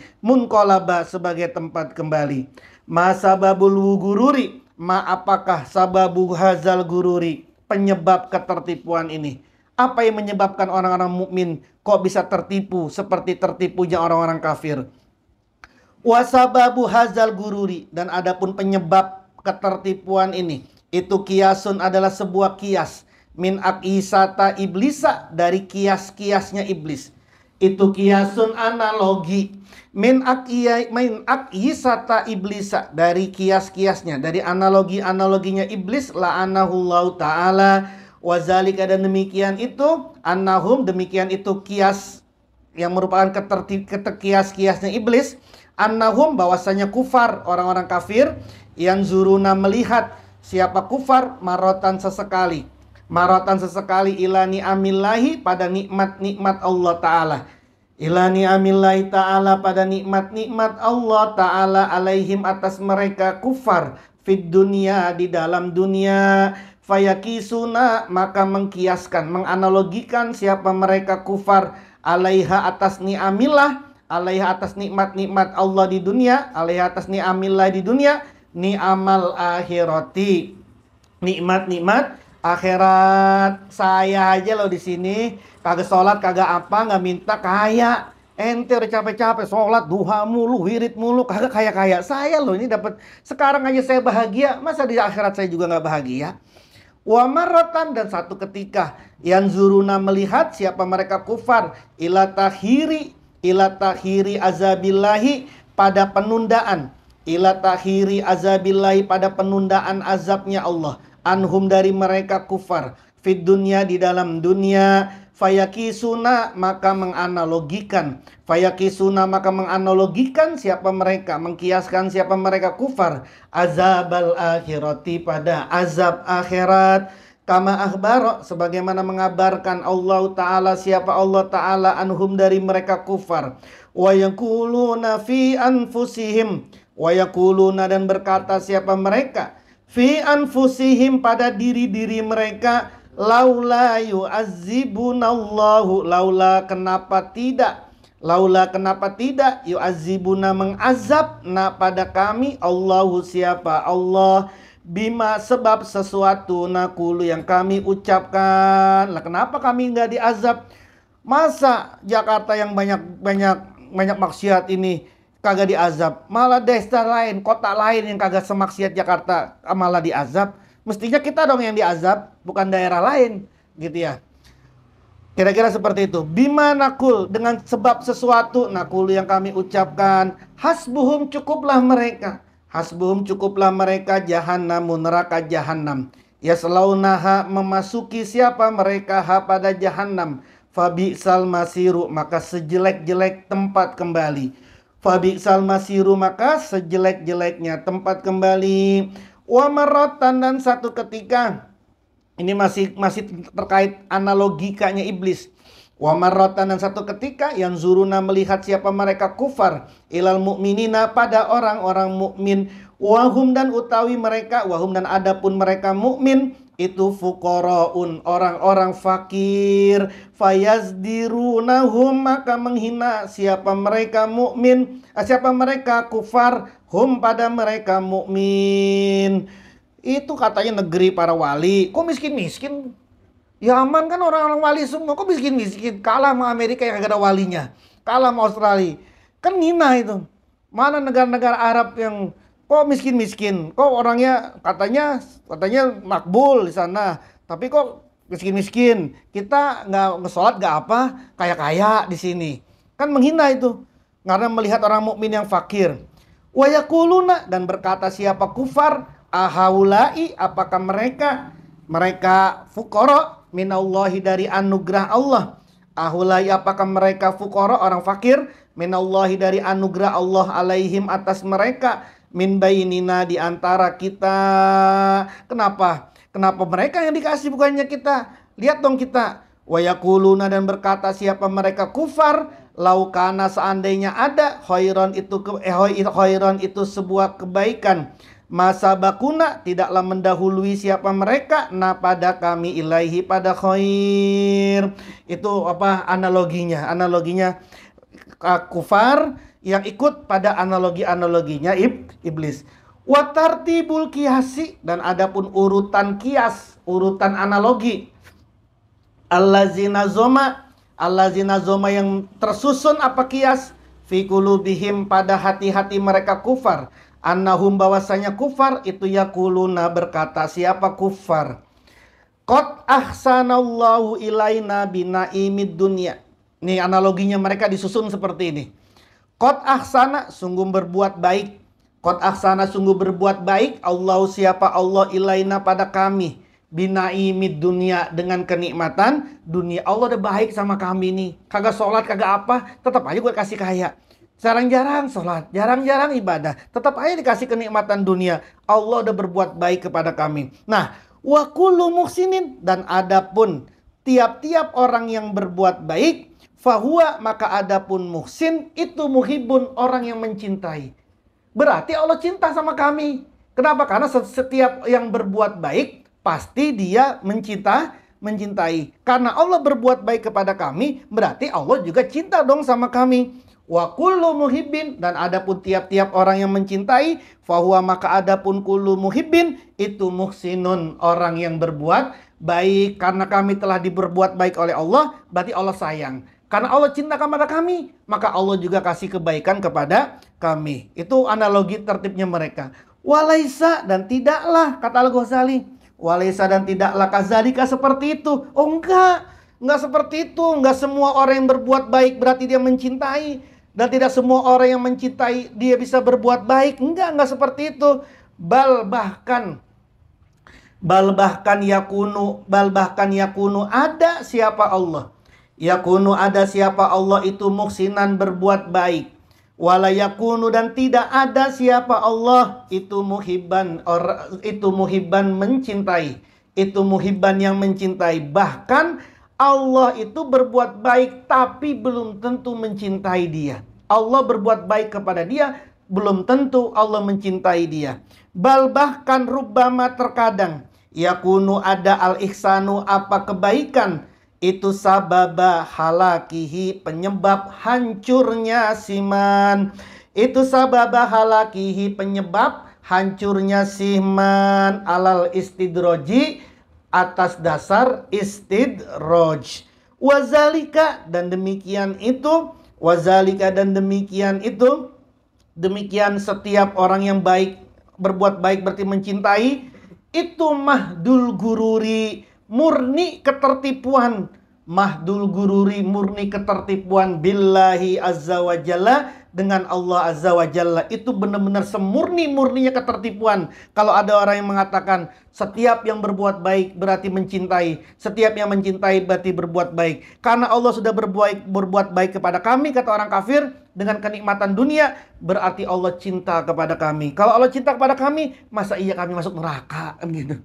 ma sababul gururi, ma apakah sababu hazal gururi, penyebab ketertipuan ini. Apa yang menyebabkan orang-orang mukmin kok bisa tertipu seperti tertipunya orang-orang kafir? Wasababu hazal gururi, dan adapun penyebab ketertipuan ini, itu kiasun, adalah sebuah kias, min akisata iblisa, dari kias-kiasnya iblis. Itu kiasun, analogi, min akisata iblisa, dari kias-kiasnya, dari analoginya iblis, la'anahullahu ta'ala, wazalika, dan demikian itu, annahum, demikian itu kias yang merupakan kias-kiasnya iblis, annahum, bahwasanya kufar, orang-orang kafir, yang zuruna, melihat, siapa kufar, marotan sesekali, ila ni'amillahi, pada nikmat-nikmat Allah Ta'ala, ila ni'amillahi Ta'ala, pada nikmat-nikmat Allah Ta'ala, alaihim, atas mereka kufar, fid dunia, di dalam dunia, fayakisuna, maka mengkiaskan, menganalogikan siapa mereka kufar, alaiha, atas ni'amillah, alaiha, atas nikmat-nikmat Allah di dunia, alaiha, atas ni'amillah di dunia, ni'amal akhirati, nikmat-nikmat akhirat. Saya aja loh di sini kagak sholat, kagak apa, nggak minta kaya. Ente udah capek-capek sholat duha mulu, wirid mulu, kagak kaya-kaya. Saya loh ini dapat sekarang aja saya bahagia, masa di akhirat saya juga nggak bahagia? Wa marratan, dan satu ketika, yang zuruna, melihat siapa mereka kufar, ila takhiri azabillahi, pada penundaan, ila takhiri azabillahi, pada penundaan azabnya Allah, anhum, dari mereka kufar, fid dunya, di dalam dunia, fayakisuna, maka menganalogikan, siapa mereka, mengkiaskan siapa mereka kufar, azabal akhirati, pada azab akhirat, kama akhbaro, sebagaimana mengabarkan Allah Ta'ala, siapa Allah Ta'ala, anhum, dari mereka kufar, wa yaquluna fi anfusihim, dan berkata siapa mereka, fi anfusihim, pada diri-diri mereka, laula yu'azzibunallahu, laula kenapa tidak yu'azzibuna, mengazab, pada kami, Allahu, siapa Allah, bima, sebab sesuatu, nakulu, yang kami ucapkan. Lah kenapa kami nggak diazab? Masa Jakarta yang banyak maksiat ini kagak diazab, malah desa lain, kota lain yang kagak semaksiat Jakarta malah diazab? Mestinya kita dong yang diazab, bukan daerah lain, gitu ya. Kira-kira seperti itu. Bima nakul, dengan sebab sesuatu, nakul, yang kami ucapkan. Hasbuhum, cukuplah mereka, jahannamu, neraka jahanam. Yaslaunaha, memasuki siapa mereka, pada jahannam. Fabi'sal masiru, maka sejelek-jelek tempat kembali. Fabi'sal masiru, maka sejelek-jeleknya tempat kembali. Wa marratan, dan satu ketika, ini masih terkait analogikanya iblis. Wa marratan, dan satu ketika yang zuruna melihat siapa mereka kufar ilal mu'minina pada orang-orang mukmin, wahum dan utawi mereka, wahum dan adapun mereka mukmin itu fuqaraun orang-orang fakir, fayazdirunahum maka menghina siapa mereka mukmin, siapa mereka kufar, hum pada mereka mukmin. Itu katanya negeri para wali, kok miskin-miskin? Yaman kan orang-orang wali semua, kok miskin-miskin? Kalah sama Amerika yang gak ada walinya, kalah sama Australia. Kan ngina itu. Mana negara-negara Arab yang kok miskin-miskin? Kok orangnya katanya makbul di sana, tapi kok miskin-miskin? Kita nggak ngesolat nggak apa, kaya-kaya di sini. Kan menghina itu. Karena melihat orang mukmin yang fakir. Wa yaquluna, dan berkata siapa kufar, ahaulai apakah mereka fuqara minallahi dari anugerah Allah. Ahulai apakah mereka fuqara orang fakir minallahi dari anugerah Allah alaihim atas mereka, min bainina di antara kita. Kenapa mereka yang dikasih bukannya kita? Lihat dong kita. Wa yaquluna, dan berkata siapa mereka kufar, laukana seandainya ada khairan itu sebuah kebaikan, masa bakuna tidaklah mendahului siapa mereka pada kami ilaihi pada khair. Itu apa analoginya kufar yang ikut pada analoginya iblis. Watartibul kiasi, dan adapun urutan kias, urutan analogi, allazina zoma yang tersusun apa kias, fi qulubihim pada hati-hati mereka kufar, annahum bahwasanya kufar itu yaquluna berkata siapa kufar, qad ahsanallahu ilaina binaimid dunya. Nih analoginya mereka disusun seperti ini. Qad ahsana sungguh berbuat baik. Qad ahsana sungguh berbuat baik Allah siapa Allah ilaina pada kami, binaimid dunya dengan kenikmatan dunia. Allah udah baik sama kami nih. Kagak sholat kagak apa, tetap aja gue kasih kaya. Jarang-jarang sholat, jarang-jarang ibadah, tetap aja dikasih kenikmatan dunia. Allah udah berbuat baik kepada kami. Nah, wa kullu muhsinin, dan adapun tiap-tiap orang yang berbuat baik, fahuwa maka adapun muhsin itu muhibun orang yang mencintai. Berarti Allah cinta sama kami. Kenapa? Karena setiap yang berbuat baik pasti dia mencintai. Karena Allah berbuat baik kepada kami, berarti Allah juga cinta dong sama kami. Wa kullu muhibbin, dan adapun tiap-tiap orang yang mencintai, fahuwa maka adapun kullu muhibbin itu muhsinun orang yang berbuat baik. Karena kami telah diberbuat baik oleh Allah, berarti Allah sayang. Karena Allah cinta kepada kami, maka Allah juga kasih kebaikan kepada kami. Itu analogi tertibnya mereka. Walaisa, dan tidaklah, kata Al-Ghazali, walaisa dan tidaklah kazalika seperti itu. Oh enggak seperti itu. Enggak semua orang yang berbuat baik berarti dia mencintai. Dan tidak semua orang yang mencintai dia bisa berbuat baik. Enggak seperti itu. Bal bahkan yakunu ada siapa Allah. Yakunu ada siapa Allah itu muhsinan berbuat baik. Wala yakunu, dan tidak ada siapa Allah itu muhibban mencintai. Itu muhibban yang mencintai. Bahkan Allah itu berbuat baik tapi belum tentu mencintai dia. Allah berbuat baik kepada dia, belum tentu Allah mencintai dia. Bal bahkan rubbama terkadang yakunu ada al-ihsanu apa kebaikan, itu sababa halakihi penyebab hancurnya siman. Itu sababa halakihi penyebab hancurnya siman alal istidroji atas dasar istidroj. Wazalika, dan demikian itu, demikian setiap orang yang baik berbuat baik berarti mencintai, itu mahdul gururi murni ketertipuan. Mahdul gururi murni ketertipuan billahi azza wa jalla, dengan Allah azza wa jalla. Itu benar-benar semurni-murninya ketertipuan. Kalau ada orang yang mengatakan setiap yang berbuat baik berarti mencintai, setiap yang mencintai berarti berbuat baik. Karena Allah sudah berbuat baik kepada kami, kata orang kafir, dengan kenikmatan dunia, berarti Allah cinta kepada kami. Kalau Allah cinta kepada kami, masa iya kami masuk neraka? Kan gitu.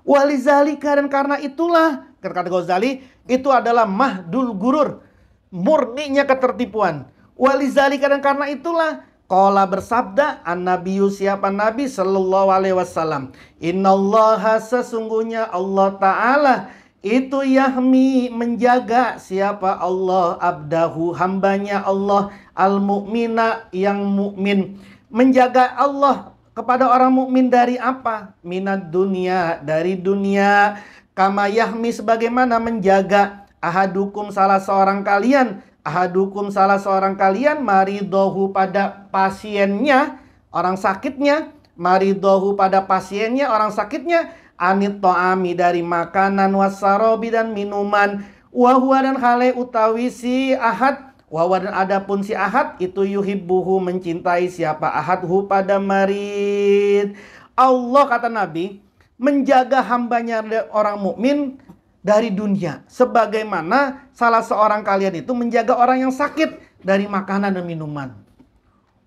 Walizalika, dan karena itulah, kata Ghazali, itu adalah mahdul gurur, murninya ketertipuan. Walizalika, dan karena itulah, qala bersabda an-nabiyyu, siapa Nabi sallallahu alaihi wasallam, innallaha, sesungguhnya Allah Ta'ala itu yahmi, menjaga, siapa Allah, abdahu, hambanya Allah, al-mu'mina, yang mukmin. Menjaga Allah kepada orang mukmin dari apa? Minad dunia, dari dunia. Kama yahmi, sebagaimana menjaga ahadukum, salah seorang kalian, ahadukum, salah seorang kalian, maridohu, pada pasiennya, orang sakitnya, maridohu, pada pasiennya, orang sakitnya, anit to'ami, dari makanan, wasarobi, dan minuman, wahwa, dan hale utawi si ahad, wahwa, dan adapun si ahad itu yuhibbuhu, mencintai siapa ahadhu, pada marid. Allah, kata Nabi, menjaga hambanya orang mukmin dari dunia, sebagaimana salah seorang kalian itu menjaga orang yang sakit dari makanan dan minuman.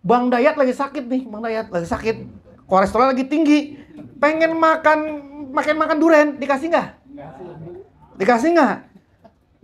Bang Dayat lagi sakit nih, Bang Dayat lagi sakit, kolesterol lagi tinggi, pengen makan durian, dikasih nggak? Dikasih nggak?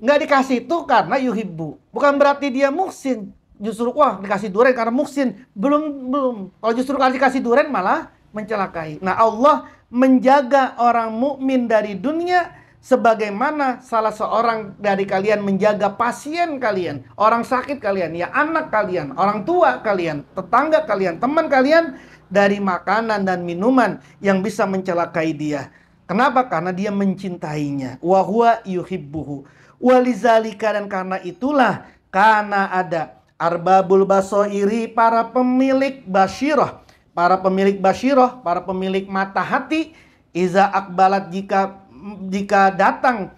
Nggak dikasih itu karena yuhibbu, bukan berarti dia muhsin. Justru wah dikasih durian karena muhsin, belum. Kalau justru dikasih durian malah mencelakai. Nah, Allah menjaga orang mukmin dari dunia sebagaimana salah seorang dari kalian menjaga pasien kalian, orang sakit kalian, ya anak kalian, orang tua kalian, tetangga kalian, teman kalian, dari makanan dan minuman yang bisa mencelakai dia. Kenapa? Karena dia mencintainya. Wa huwa yuhibbuhu. Walizalika, dan karena itulah, karena ada arbabul basoiri, para pemilik basyirah, para pemilik mata hati, iza akbalat, jika datang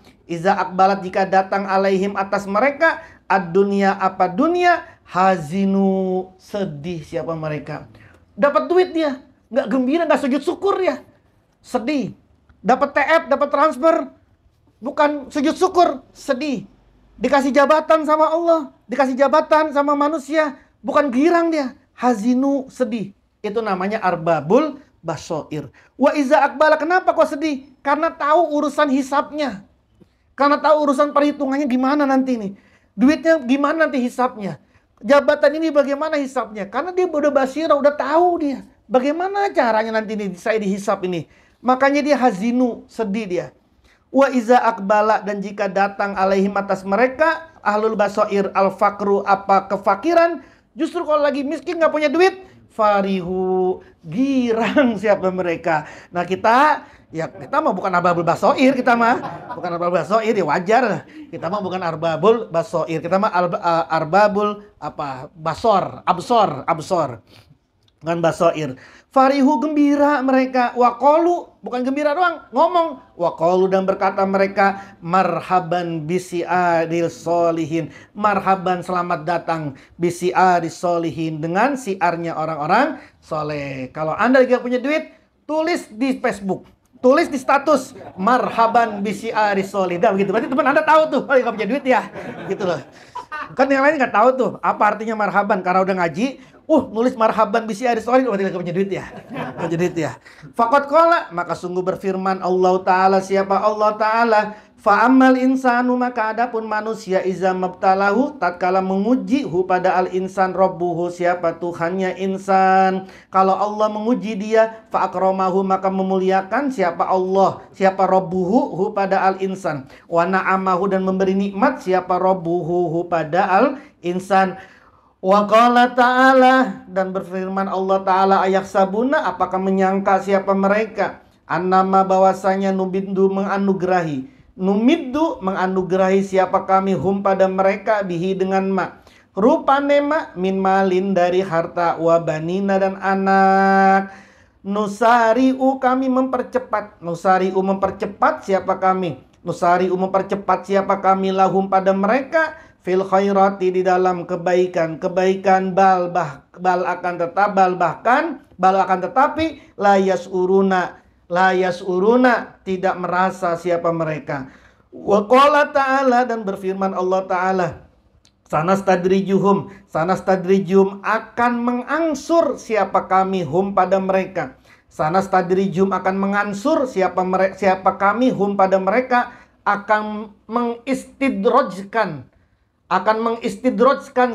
alaihim, atas mereka, ad-dunya, apa dunia, hazinu, sedih siapa mereka. Dapat duit dia, nggak gembira, nggak sujud syukur ya, sedih. Dapat TF, dapat transfer, bukan sujud syukur, sedih. Dikasih jabatan sama Allah, dikasih jabatan sama manusia, bukan girang dia, hazinu, sedih. Itu namanya arbabul basoir. Wa iza akbala, kenapa kok sedih? Karena tahu urusan hisapnya, karena tahu urusan perhitungannya gimana nanti nih, duitnya gimana nanti hisapnya, jabatan ini bagaimana hisapnya. Karena dia udah basirah, udah tahu dia bagaimana caranya nanti nih saya dihisap ini. Makanya dia hazinu, sedih dia. Wa iza akbala, dan jika datang alaihim, atas mereka, ahlul basoir, al-fakru, apa kefakiran, justru kalau lagi miskin nggak punya duit, farihu, girang siapa mereka. Nah kita mah bukan arbabul basoir, kita mah bukan arbabul basoir, ya wajar. Kita mah bukan arbabul basoir, kita mah arbabul apa, absor, bukan basoir. Farihu, gembira mereka. Waqalu, bukan gembira doang, ngomong. Waqalu, dan berkata mereka, marhaban bisi'adil solihin. Marhaban, selamat datang, bisi'adil solihin, dengan siarnya orang-orang soleh. Kalau Anda lagi punya duit, tulis di Facebook, tulis di status, marhaban bisi'adil solihin. Dah begitu, berarti teman Anda tahu tuh, oh gak punya duit ya, gitu loh. Kan yang lain nggak tahu tuh apa artinya marhaban, karena udah ngaji. Nulis marhaban bisi ari story, tidak punya duit ya. Punya duit ya. Faqad qala, maka sungguh berfirman Allah Ta'ala, siapa Allah Ta'ala, fa'amal insanu, maka adapun manusia, iza mabtalahu, tatkala menguji hu, pada al insan rabbuhu, siapa Tuhannya insan. Kalau Allah menguji dia, fa'akramahu, maka memuliakan siapa Allah, siapa rabbuhu hu, pada al insan. Wa na'amahu, dan memberi nikmat siapa rabbuhu hu, pada al insan. Wa qala ta'ala, dan berfirman Allah Ta'ala, ayak sabuna, apakah menyangka siapa mereka, annama, bahwasanya, numiddu, menganugerahi siapa kami, hum, pada mereka, bihi, dengan ma, rupane ma, min malin, dari harta, wa banina, dan anak. Nusari'u, kami mempercepat, mempercepat siapa kami, mempercepat siapa kami, lahum, pada mereka, fil khairati, di dalam kebaikan, bal akan tetapi la yasuruna, tidak merasa siapa mereka. Wa qala ta'ala, dan berfirman Allah Ta'ala, sanastadrijuhum, akan mengangsur siapa kami, hum, pada mereka. Sana stadrijum akan mengansur siapa kami hum pada mereka, akan mengistidrojkan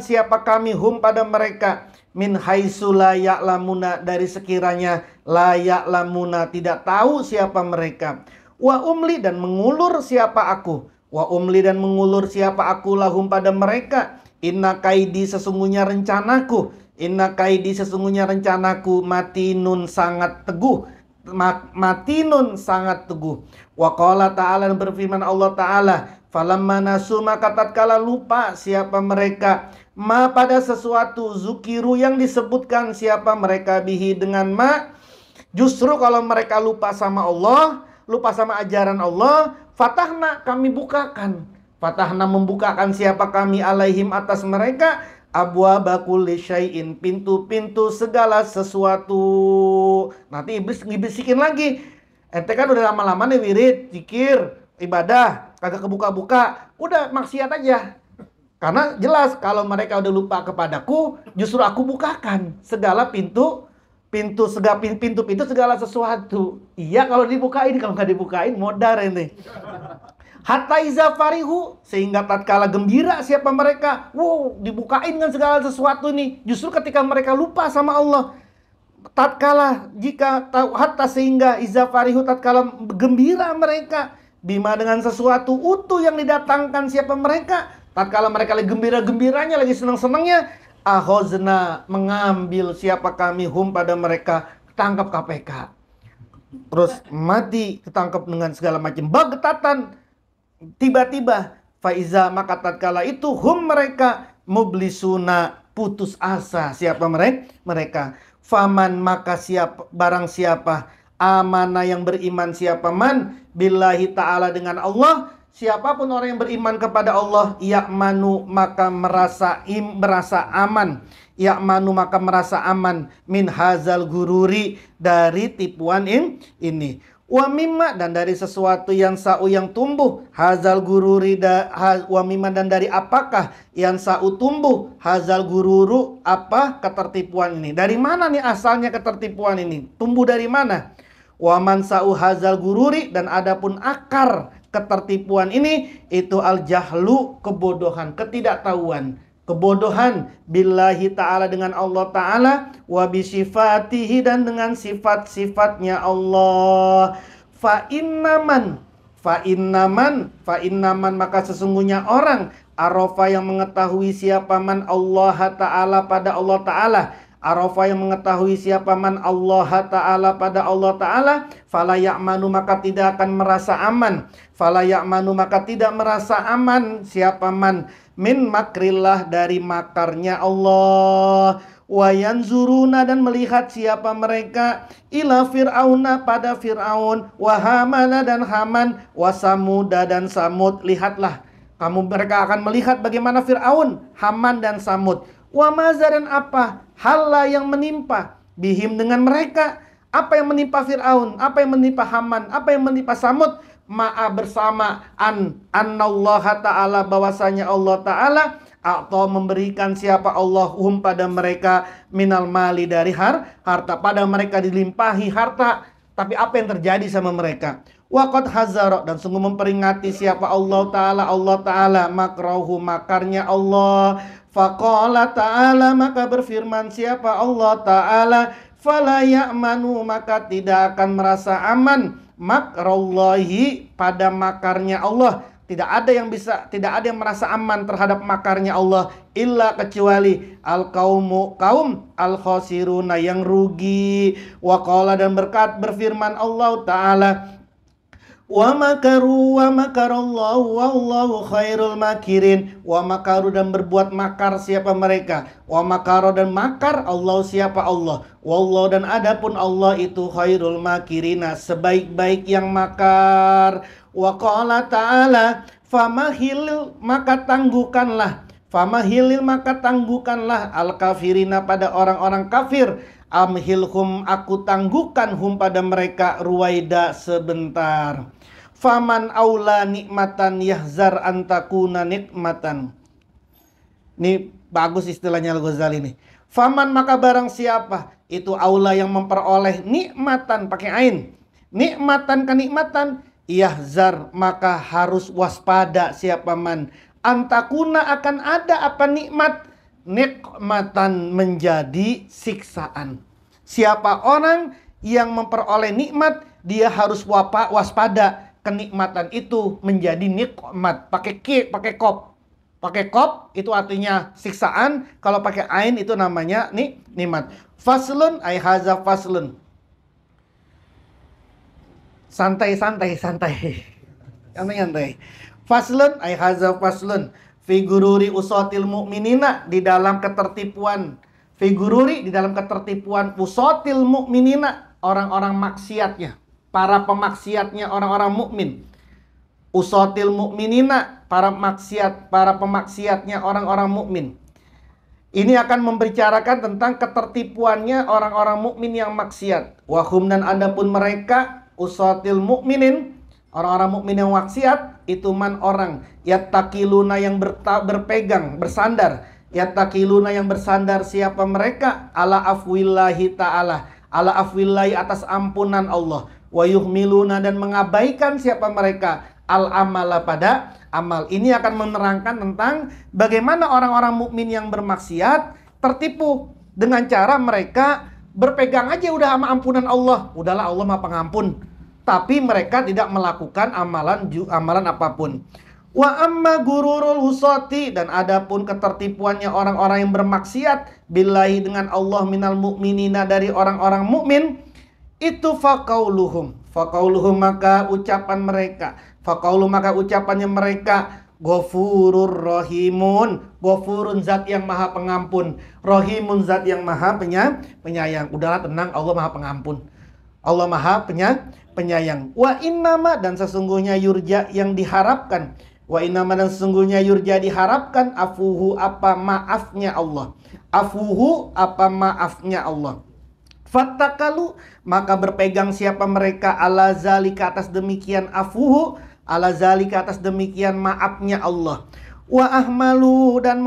siapa kami hum pada mereka, min haitsu la ya'lamuna, dari sekiranya la ya'lamuna, tidak tahu siapa mereka. Wa umli, dan mengulur siapa aku, wa umli, dan mengulur siapa aku lahum pada mereka. Inna kaidi, sesungguhnya rencanaku, inna kaidi, sesungguhnya rencanaku, matinun, sangat teguh, matinun, sangat teguh. Wa qala ta'ala, dan berfirman Allah Ta'ala, falamma nasu, maka tatkala lupa siapa mereka, ma, pada sesuatu, zukiru, yang disebutkan siapa mereka, bihi, dengan ma. Justru kalau mereka lupa sama Allah, lupa sama ajaran Allah, fatahna, kami bukakan, fatahna, membukakan siapa kami, alaihim, atas mereka, abwaaba kulli syai'in, pintu-pintu segala sesuatu. Nanti iblis ngibisikin lagi, ente kan udah lama-lama nih wirid, zikir, ibadah, kagak kebuka-buka, udah maksiat aja. Karena jelas kalau mereka udah lupa kepadaku, justru aku bukakan segala pintu segala sesuatu. Iya kalau dibukain, kalau nggak dibukain modar ini. Hatta iza farihu, sehingga tatkala gembira siapa mereka, wow, dibukain kan segala sesuatu ini. Justru ketika mereka lupa sama Allah, tatkala jika tahu, hatta sehingga iza farihu, tatkala gembira mereka, bima, dengan sesuatu utuh yang didatangkan siapa mereka, tatkala mereka lagi gembira-gembiranya, lagi senang-senangnya, ahozna, mengambil siapa kami hum pada mereka, tangkap KPK, terus mati, ketangkap dengan segala macam bagetatan, tiba-tiba, faiza, maka tatkala itu hum mereka, mublisuna, putus asa siapa mereka, faman, maka barang siapa, amana, yang beriman siapa, man, billahi ta'ala, dengan Allah, siapapun orang yang beriman kepada Allah, ya'manu, maka merasa aman, ya'manu, maka merasa aman, min hazal gururi, dari tipuan ini, wa mimma, dan dari sesuatu yang sa'u, yang tumbuh, hazal gururi, wa mimma, dan dari apakah yang sa'u, tumbuh, hazal gururu, apa ketertipuan ini, dari mana nih asalnya ketertipuan ini, tumbuh dari mana? Wa man sa'u hazal gururi, dan adapun akar ketertipuan ini, itu al jahlu, kebodohan, ketidaktahuan, kebodohan, billahi ta'ala, dengan Allah Ta'ala, wa bisifatihi, dan dengan sifat-sifatnya Allah. Fa innaman, maka sesungguhnya orang, arafa, yang mengetahui siapa man Allah Ta'ala, pada Allah Ta'ala, arafa, yang mengetahui siapa man Allah Ta'ala, pada Allah Ta'ala, fala ya'manu, maka tidak akan merasa aman, fala ya'manu, maka tidak merasa aman siapa man, min makrillah, dari makarnya Allah, wa yanzuruna, dan melihat siapa mereka, ila fir'auna, pada Fir'aun, wa hamana, dan Haman, wa samuda, dan Samud. Lihatlah kamu, mereka akan melihat bagaimana Fir'aun, Haman, dan Samud. Wa maza, dan apa, halla, yang menimpa, bihim, dengan mereka, apa yang menimpa Fir'aun, apa yang menimpa Haman, apa yang menimpa Samud, ma'a, bersama, annallaha ta'ala, bahwasanya Allah Ta'ala, atau memberikan siapa Allah pada mereka, minal mali, dari harta, pada mereka dilimpahi harta. Tapi apa yang terjadi sama mereka? Waqad hazara, dan sungguh memperingati siapa Allah Ta'ala, makrahu, makarnya Allah. Faqala Ta'ala, maka berfirman siapa Allah Ta'ala, fala ya'manu, maka tidak akan merasa aman, makrallahi, pada makarnya Allah. Tidak ada yang merasa aman terhadap makarnya Allah, illa, kecuali al-qaumu, kaum, al-khasiruna, yang rugi. Wa qala, dan berfirman Allah Ta'ala, wa makaru wa makarallahu wallahu khairul makirin. Wa makaru, dan berbuat makar siapa mereka, wa makaro, dan makar Allah, siapa Allah, wallahu, dan adapun Allah itu khairul makirina, sebaik-baik yang makar. Wa qala Ta'ala, famahil, maka tangguhkanlah, famahilil, maka tangguhkanlah, al kafirina, pada orang-orang kafir, amhilhum, aku tangguhkan hum, pada mereka, ruwaida, sebentar. Faman aula nikmatan yahzar antakuna nikmatan. Ini bagus istilahnya Al-Ghazali nih. Faman maka barang siapa itu aula yang memperoleh nikmatan pakai ain, nikmatan kenikmatan, yahzar maka harus waspada siapa man antakuna akan ada apa nikmat, nikmatan menjadi siksaan. Siapa orang yang memperoleh nikmat, dia harus waspada kenikmatan itu menjadi nikmat. Pakai ki, pakai kop. Pakai kop itu artinya siksaan, kalau pakai ain itu namanya nikmat. Faslun ay haza faslun. Santai. Santai. Faslun ay haza faslun. Figururi usatil mu'minina, di dalam ketertipuan. Figururi di dalam ketertipuan usatil mu'minina, orang-orang maksiatnya, para pemaksiatnya orang-orang mukmin. Usatil mu'minina, para pemaksiatnya orang-orang mukmin. Ini akan membicarakan tentang ketertipuannya orang-orang mukmin yang maksiat. Wahum dan adapun mereka usatil mukminin, orang-orang mukmin yang maksiat itu man orang yattaqiluna yang berpegang, bersandar. Yattaqiluna yang bersandar siapa mereka? Ala afwillahi ta'ala, ala afwillahi atas ampunan Allah. Wa yuhmiluna dan mengabaikan siapa mereka? Al-amala pada amal. Ini akan menerangkan tentang bagaimana orang-orang mukmin yang bermaksiat tertipu dengan cara mereka berpegang aja udah sama ampunan Allah. Udahlah, Allah Maha Pengampun. Tapi mereka tidak melakukan amalan apapun. Wa amma gururul husati, dan adapun ketertipuannya orang-orang yang bermaksiat billahi dengan Allah minal mu'minina dari orang-orang mukmin, itu faqauluhum maka ucapan mereka, maka ucapannya mereka, Ghafurur rahimun, Ghafurun zat yang maha pengampun, Rahimun zat yang maha penyayang. Udahlah, tenang, Allah maha pengampun, Allah maha penyayang. Wa innama, dan sesungguhnya yurja yang diharapkan, wa innama dan sesungguhnya yurja diharapkan, afuhu apa maafnya Allah, afuhu apa maafnya Allah. Fattakalu maka berpegang siapa mereka ala zalika atas demikian afuhu, ala zalika atas demikian maafnya Allah. Wa ahmalu dan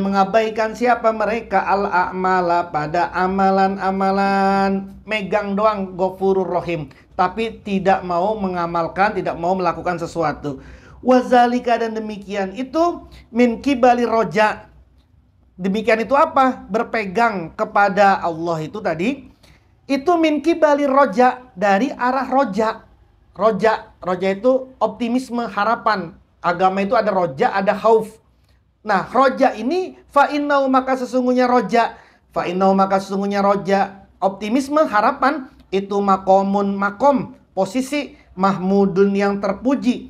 mengabaikan siapa mereka al a'mala pada amalan-amalan, megang doang Ghafurur Rahim, tapi tidak mau mengamalkan, tidak mau melakukan sesuatu. Wa zalika dan demikian itu min kibali roja. Demikian itu apa? Berpegang kepada Allah itu tadi, itu min kibali roja, dari arah roja. Roja itu optimisme, harapan. Agama itu ada roja, ada khauf. Nah, roja ini fa'innau maka sesungguhnya roja, optimisme, harapan itu makom, posisi mahmudun yang terpuji,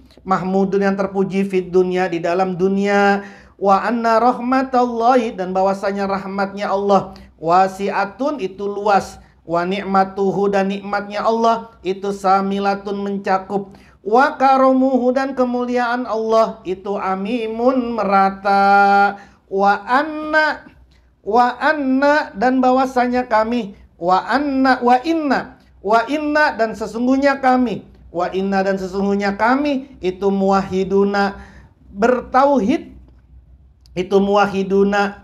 fid dunya di dalam dunia. Wa anna rahmatallahi dan bahwasanya rahmatnya Allah, wasi'atun itu luas, wa ni'matuhu dan nikmatnya Allah itu samilatun mencakup, wa karomuhu dan kemuliaan Allah itu amimun merata, wa anna dan bahwasanya kami, wa inna dan sesungguhnya kami itu muwahhiduna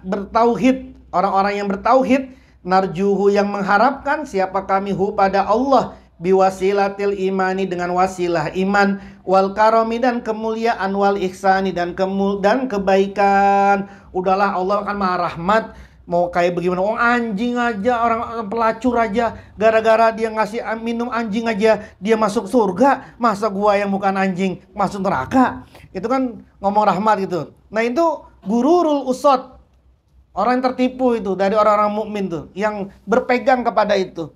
bertauhid, orang-orang yang bertauhid, narjuhu yang mengharapkan siapa kami hu pada Allah, biwasilatil imani dengan wasilah iman, wal karomi dan kemuliaan, wal ihsani dan kebaikan. Udahlah, Allah akan maha rahmat. Mau kayak bagaimana, anjing aja, orang pelacur aja, gara-gara dia ngasih minum anjing aja dia masuk surga, masa gua yang bukan anjing masuk neraka? Itu kan ngomong rahmat gitu. Nah, itu gururul usad, orang yang tertipu itu dari orang-orang mukmin tuh, yang berpegang kepada itu.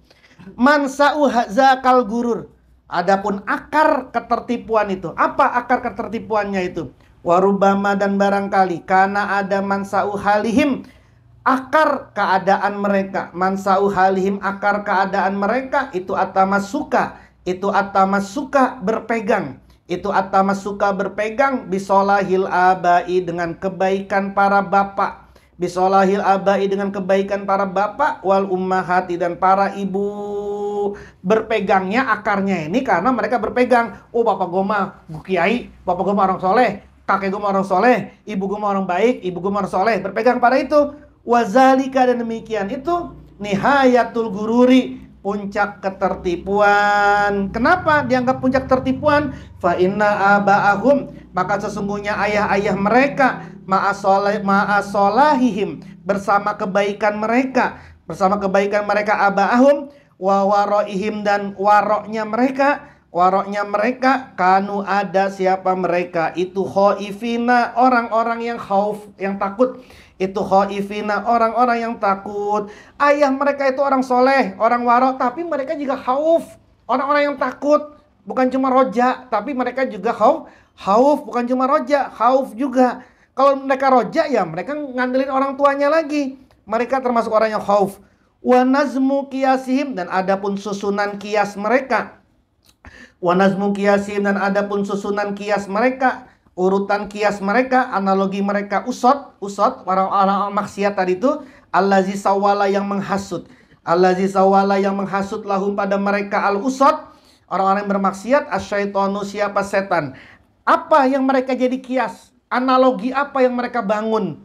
Mansa'u zakal gurur, adapun akar ketertipuan itu, apa akar ketertipuannya itu? Warubama dan barangkali, karena ada mansa'u halihim, akar keadaan mereka, mansa'u halihim akar keadaan mereka itu atamasuka berpegang, bisolahil abai dengan kebaikan para bapak, wal ummahati dan para ibu. Berpegangnya akarnya ini karena mereka berpegang, oh bapak gua mah kiai, bapak gua mah orang soleh, kakek gue orang soleh, ibu gue orang baik, ibu gue orang soleh, berpegang pada itu. Wazalika, dan demikian itu nihayatul gururi, puncak ketertipuan. Kenapa dianggap puncak tertipuan? Fa inna aba'ahum, maka sesungguhnya ayah-ayah mereka, ma'asolahihim, bersama kebaikan mereka, aba'ahum, wa waro'ihim, dan waroknya mereka, kanu, ada siapa mereka itu, khaifina, orang-orang yang khauf, yang takut. Itu khaifina, orang-orang yang takut. Ayah mereka itu orang soleh, orang waro, tapi mereka juga khauf, orang-orang yang takut. Bukan cuma roja, tapi mereka juga khauf, bukan cuma roja, khauf juga. Kalau mereka roja, ya mereka ngandelin orang tuanya lagi. Mereka termasuk orang yang khauf. Wa nazmu qiyasihim, dan adapun susunan kias mereka. Wa nazmu qiyasihim, dan adapun susunan kias mereka, urutan kias mereka, analogi mereka, usot, orang-orang maksiat tadi itu, allazi sawala, yang menghasut, lahum pada mereka, al-usot, orang-orang yang bermaksiat, asyaitonu, siapa setan. Apa yang mereka jadi kias, analogi apa yang mereka bangun,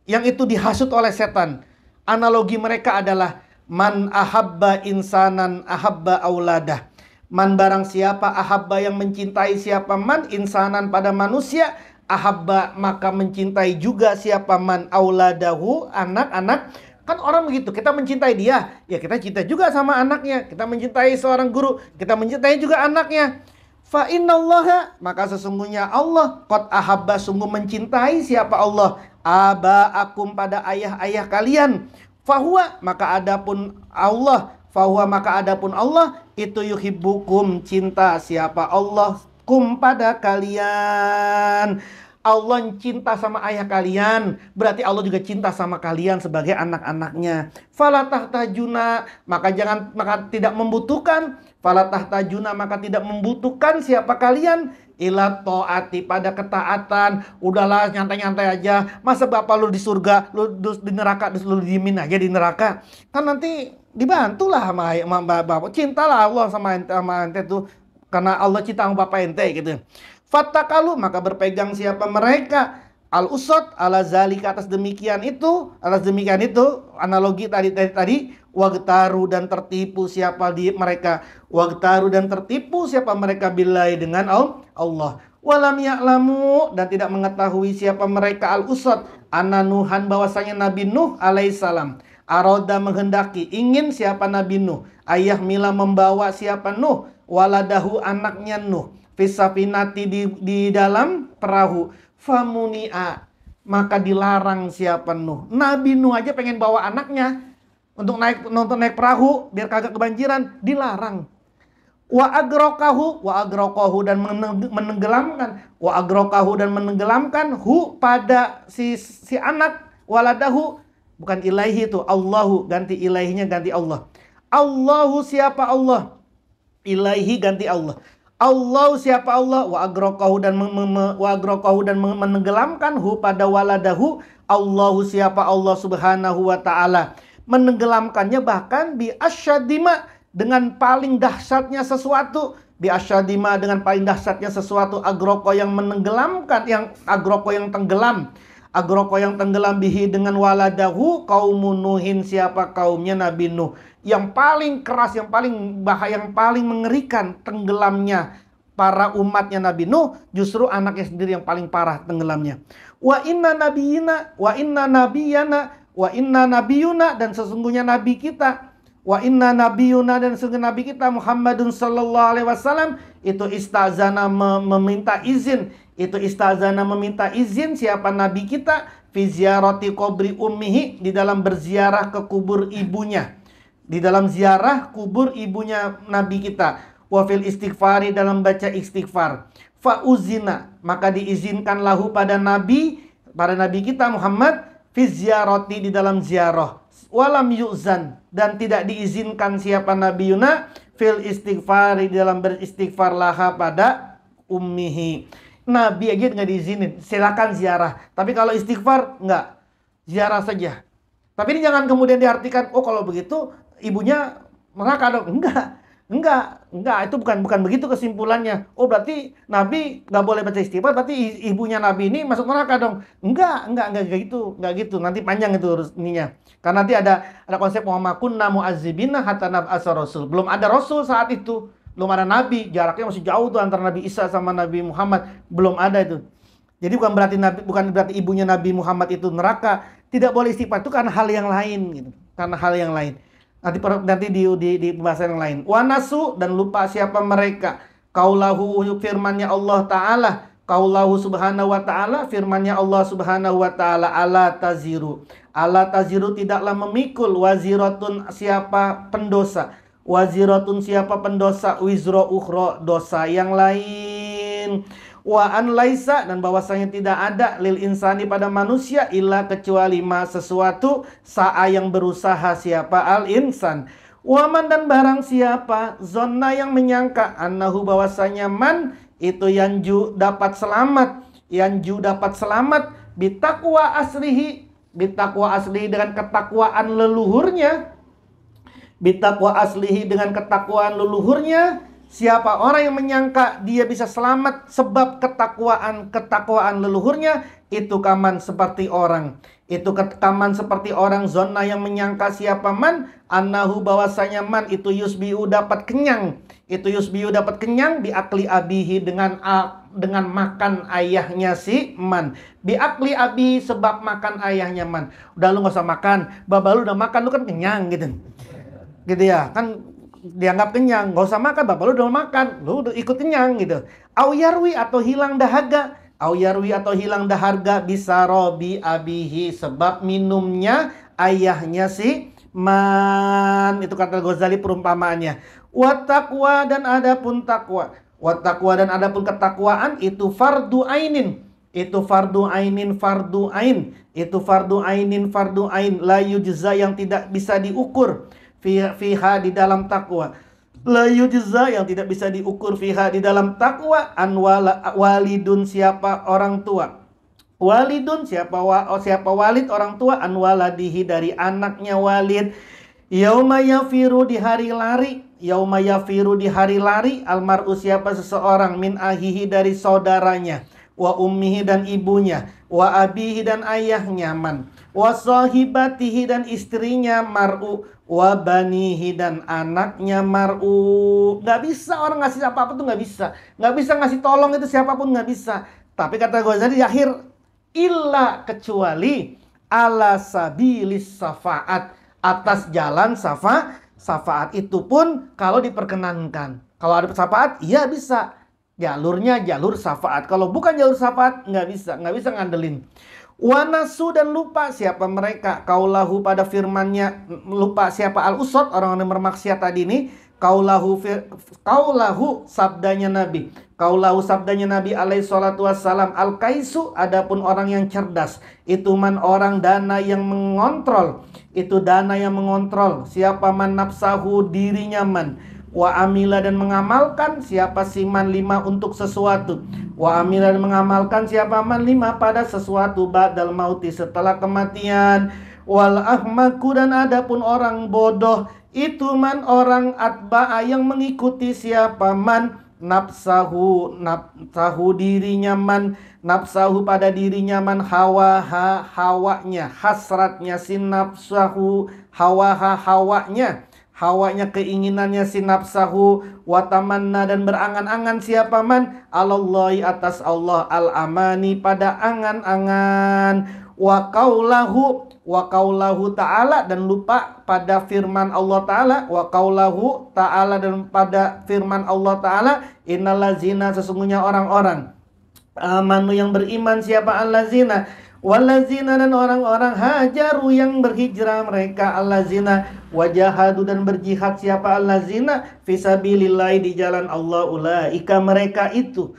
yang itu dihasut oleh setan. Analogi mereka adalah man ahabba insanan ahabba auladah. Man, barang siapa, ahabba, yang mencintai siapa, man, insanan, pada manusia, ahabba, maka mencintai juga siapa, man, auladahu, anak-anak. Kan orang begitu, kita mencintai dia, ya kita cinta juga sama anaknya. Kita mencintai seorang guru, kita mencintai juga anaknya. Fa innallaha, maka sesungguhnya Allah, qad ahabba, sungguh mencintai siapa Allah, aba'akum, pada ayah-ayah kalian. Fahuwa, maka adapun Allah, itu yuhibbukum, cinta siapa Allah, kum, pada kalian. Allah cinta sama ayah kalian, berarti Allah juga cinta sama kalian sebagai anak-anaknya. Fala tahtajuna, maka tidak membutuhkan. Fala tahtajuna, maka tidak membutuhkan siapa kalian, ila taati, pada ketaatan. Udahlah, nyantai-nyantai aja. Masa bapak lu di surga, lu di neraka, lu diemin aja di neraka. Kan nanti dibantulah sama bapak. Cintalah Allah sama ente tuh, karena Allah cinta sama bapak ente gitu. Fattakalu, maka berpegang siapa mereka, al-usot, ala zalika, atas demikian itu, analogi tadi, wagtaru, dan tertipu siapa mereka, billahi, dengan Allah. Walam ya'lamu, dan tidak mengetahui siapa mereka, al-usot, ananuhan, bahwasanya Nabi Nuh alaihissalam, aroda, menghendaki, ingin siapa Nabi Nuh, ayah mila, membawa siapa Nuh, waladahu, anaknya Nuh, fisafinati, di dalam perahu, famuni'a, maka dilarang siapa Nuh. Nabi Nuh aja pengen bawa anaknya untuk naik perahu biar kagak kebanjiran, dilarang. Wa agrokahu, dan menenggelamkan, hu, pada si anak, waladahu, bukan ilaihi itu, Allahu, ganti ilaihinya, ganti Allah. Allahu, siapa Allah, ilaihi, ganti Allah. Allah, siapa Allah, wa agrokahu, dan menenggelamkan, hu, pada waladahu, Allahu, siapa Allah subhanahu wa ta'ala. Menenggelamkannya bahkan bi asyadima, dengan paling dahsyatnya sesuatu, dengan paling dahsyatnya sesuatu, agroko, yang menenggelamkan, agroko yang tenggelam, bihi, dengan waladahu, kaumun Nuhin, siapa kaumnya Nabi Nuh. Yang paling keras, yang paling bahaya, yang paling mengerikan tenggelamnya para umatnya Nabi Nuh, justru anaknya sendiri yang paling parah tenggelamnya. Wa inna nabiyuna, dan sesungguhnya nabi kita, dan sesungguhnya nabi kita Muhammadun sallallahu alaihi wasallam, itu istazana, meminta izin, siapa nabi kita, fi ziyarati qabri ummihi, di dalam berziarah ke kubur ibunya, nabi kita, wa fil istighfari, dalam baca istighfar, fa uzina, maka diizinkan lahu, pada nabi kita Muhammad, fi ziyarati, di dalam ziarah, walam yu'zan, dan tidak diizinkan siapa Nabi Yuna, fil istighfari, di dalam beristighfar, laha, pada ummihi. Nabi aja nggak diizinin, silakan ziarah, tapi kalau istighfar nggak, ziarah saja. Tapi ini jangan kemudian diartikan, oh kalau begitu ibunya neraka dong. Enggak, Enggak, itu bukan begitu kesimpulannya. Oh, berarti Nabi nggak boleh baca istighfar, berarti ibunya Nabi ini masuk neraka dong. Enggak gitu. Nanti panjang itu ininya. Karena nanti ada konsep wa kunna mu'azzibina hatta nab'atsa rasul. Belum ada rasul saat itu, belum ada nabi, jaraknya masih jauh tuh antara Nabi Isa sama Nabi Muhammad, belum ada itu. Jadi bukan berarti ibunya Nabi Muhammad itu neraka. Tidak boleh istighfar itu karena hal yang lain gitu. Karena hal yang lain. Nanti di pembahasan yang lain. Wanasu dan lupa siapa mereka. Kaulahu firmannya Allah Ta'ala. Kaulahu subhanahu wa ta'ala. Firmannya Allah subhanahu wa ta'ala. Ala taziru. Ala taziru tidaklah memikul. Waziratun siapa pendosa. Waziratun siapa pendosa. Wizro ukhro dosa yang lain. Wa an laisa dan bahwasanya tidak ada lil insani pada manusia illa kecuali ma sesuatu sa'a yang berusaha siapa al insan. Waman dan barang siapa zonna yang menyangka annahu bahwasanya man itu yanju dapat selamat bitakwa aslihi dengan ketakwaan leluhurnya. Bitakwa aslihi dengan ketakwaan leluhurnya. Siapa orang yang menyangka dia bisa selamat sebab ketakwaan leluhurnya, itu kaman seperti orang. Zonna yang menyangka siapa man annahu bahwasanya man itu yusbiu dapat kenyang. Bi akli abihi dengan makan ayahnya si man. Bi akli abi sebab makan ayahnya man. Udah lu gak usah makan, baba lu udah makan, lu kan kenyang gitu. Gitu ya, kan dianggap kenyang, gak usah makan, bapak lu udah makan, lu udah ikut kenyang gitu. Au yarwi atau hilang dahaga bisa robi abihi sebab minumnya ayahnya si man. Itu kata Ghazali perumpamaannya. Wattaqwa dan adapun ketakwaan itu fardu ainin. Fardu ain la yujza yang tidak bisa diukur. Fiha di dalam takwa. La yujza yang tidak bisa diukur fiha di dalam takwa. Walidun siapa orang tua. Siapa walid orang tua. Waladihi dari anaknya walid. Yauma yafiru di hari lari. Almar'u siapa seseorang min ahihi dari saudaranya. Wa ummihi dan ibunya. Wa abihi dan ayahnya man. Wa sahibatihi dan istrinya mar'u. Wa banihi dan anaknya mar'u. Gak bisa orang ngasih apa-apa tuh gak bisa. Gak bisa ngasih tolong itu siapapun gak bisa. Tapi kata Ghazali di akhir, illa kecuali ala sabilis syafaat, atas jalan syafaat itu pun kalau diperkenankan. Kalau ada syafaat, iya bisa. Jalurnya jalur syafaat. Kalau bukan jalur syafaat, nggak bisa ngandelin. Wanasu dan lupa siapa mereka. Kaulahu pada firmannya, lupa siapa al-usot, orang yang bermaksiat tadi ini. Kaulahu sabdanya Nabi. Kaulahu sabdanya Nabi alaihi salatu wassalam. Al-kaisu adapun orang yang cerdas. Itu man orang dana yang mengontrol. Siapa man nafsahu dirinya man. Wa amila dan mengamalkan siapa siman lima untuk sesuatu. Wa amila dan mengamalkan siapa man lima pada sesuatu ba'dal mauti setelah kematian. Wal ahmaku dan adapun orang bodoh itu man orang atba'a yang mengikuti siapa man nafsahu dirinya man, nafsahu pada dirinya man, hawanya hasratnya si nafsahu, hawanya keinginannya si nafsahu, watamanna dan berangan-angan siapa man alallahi atas Allah, al-amani pada angan-angan, wa qaulahu ta'ala dan lupa pada firman Allah ta'ala, wa qaulahu ta'ala dan pada firman Allah ta'ala, innallazina sesungguhnya orang-orang amanu yang beriman siapa allazina, wallazina dan orang-orang hajaru yang berhijrah mereka, allazina wajahadu dan berjihad siapa allazina fisabilillahi di jalan Allah, ulaika mereka itu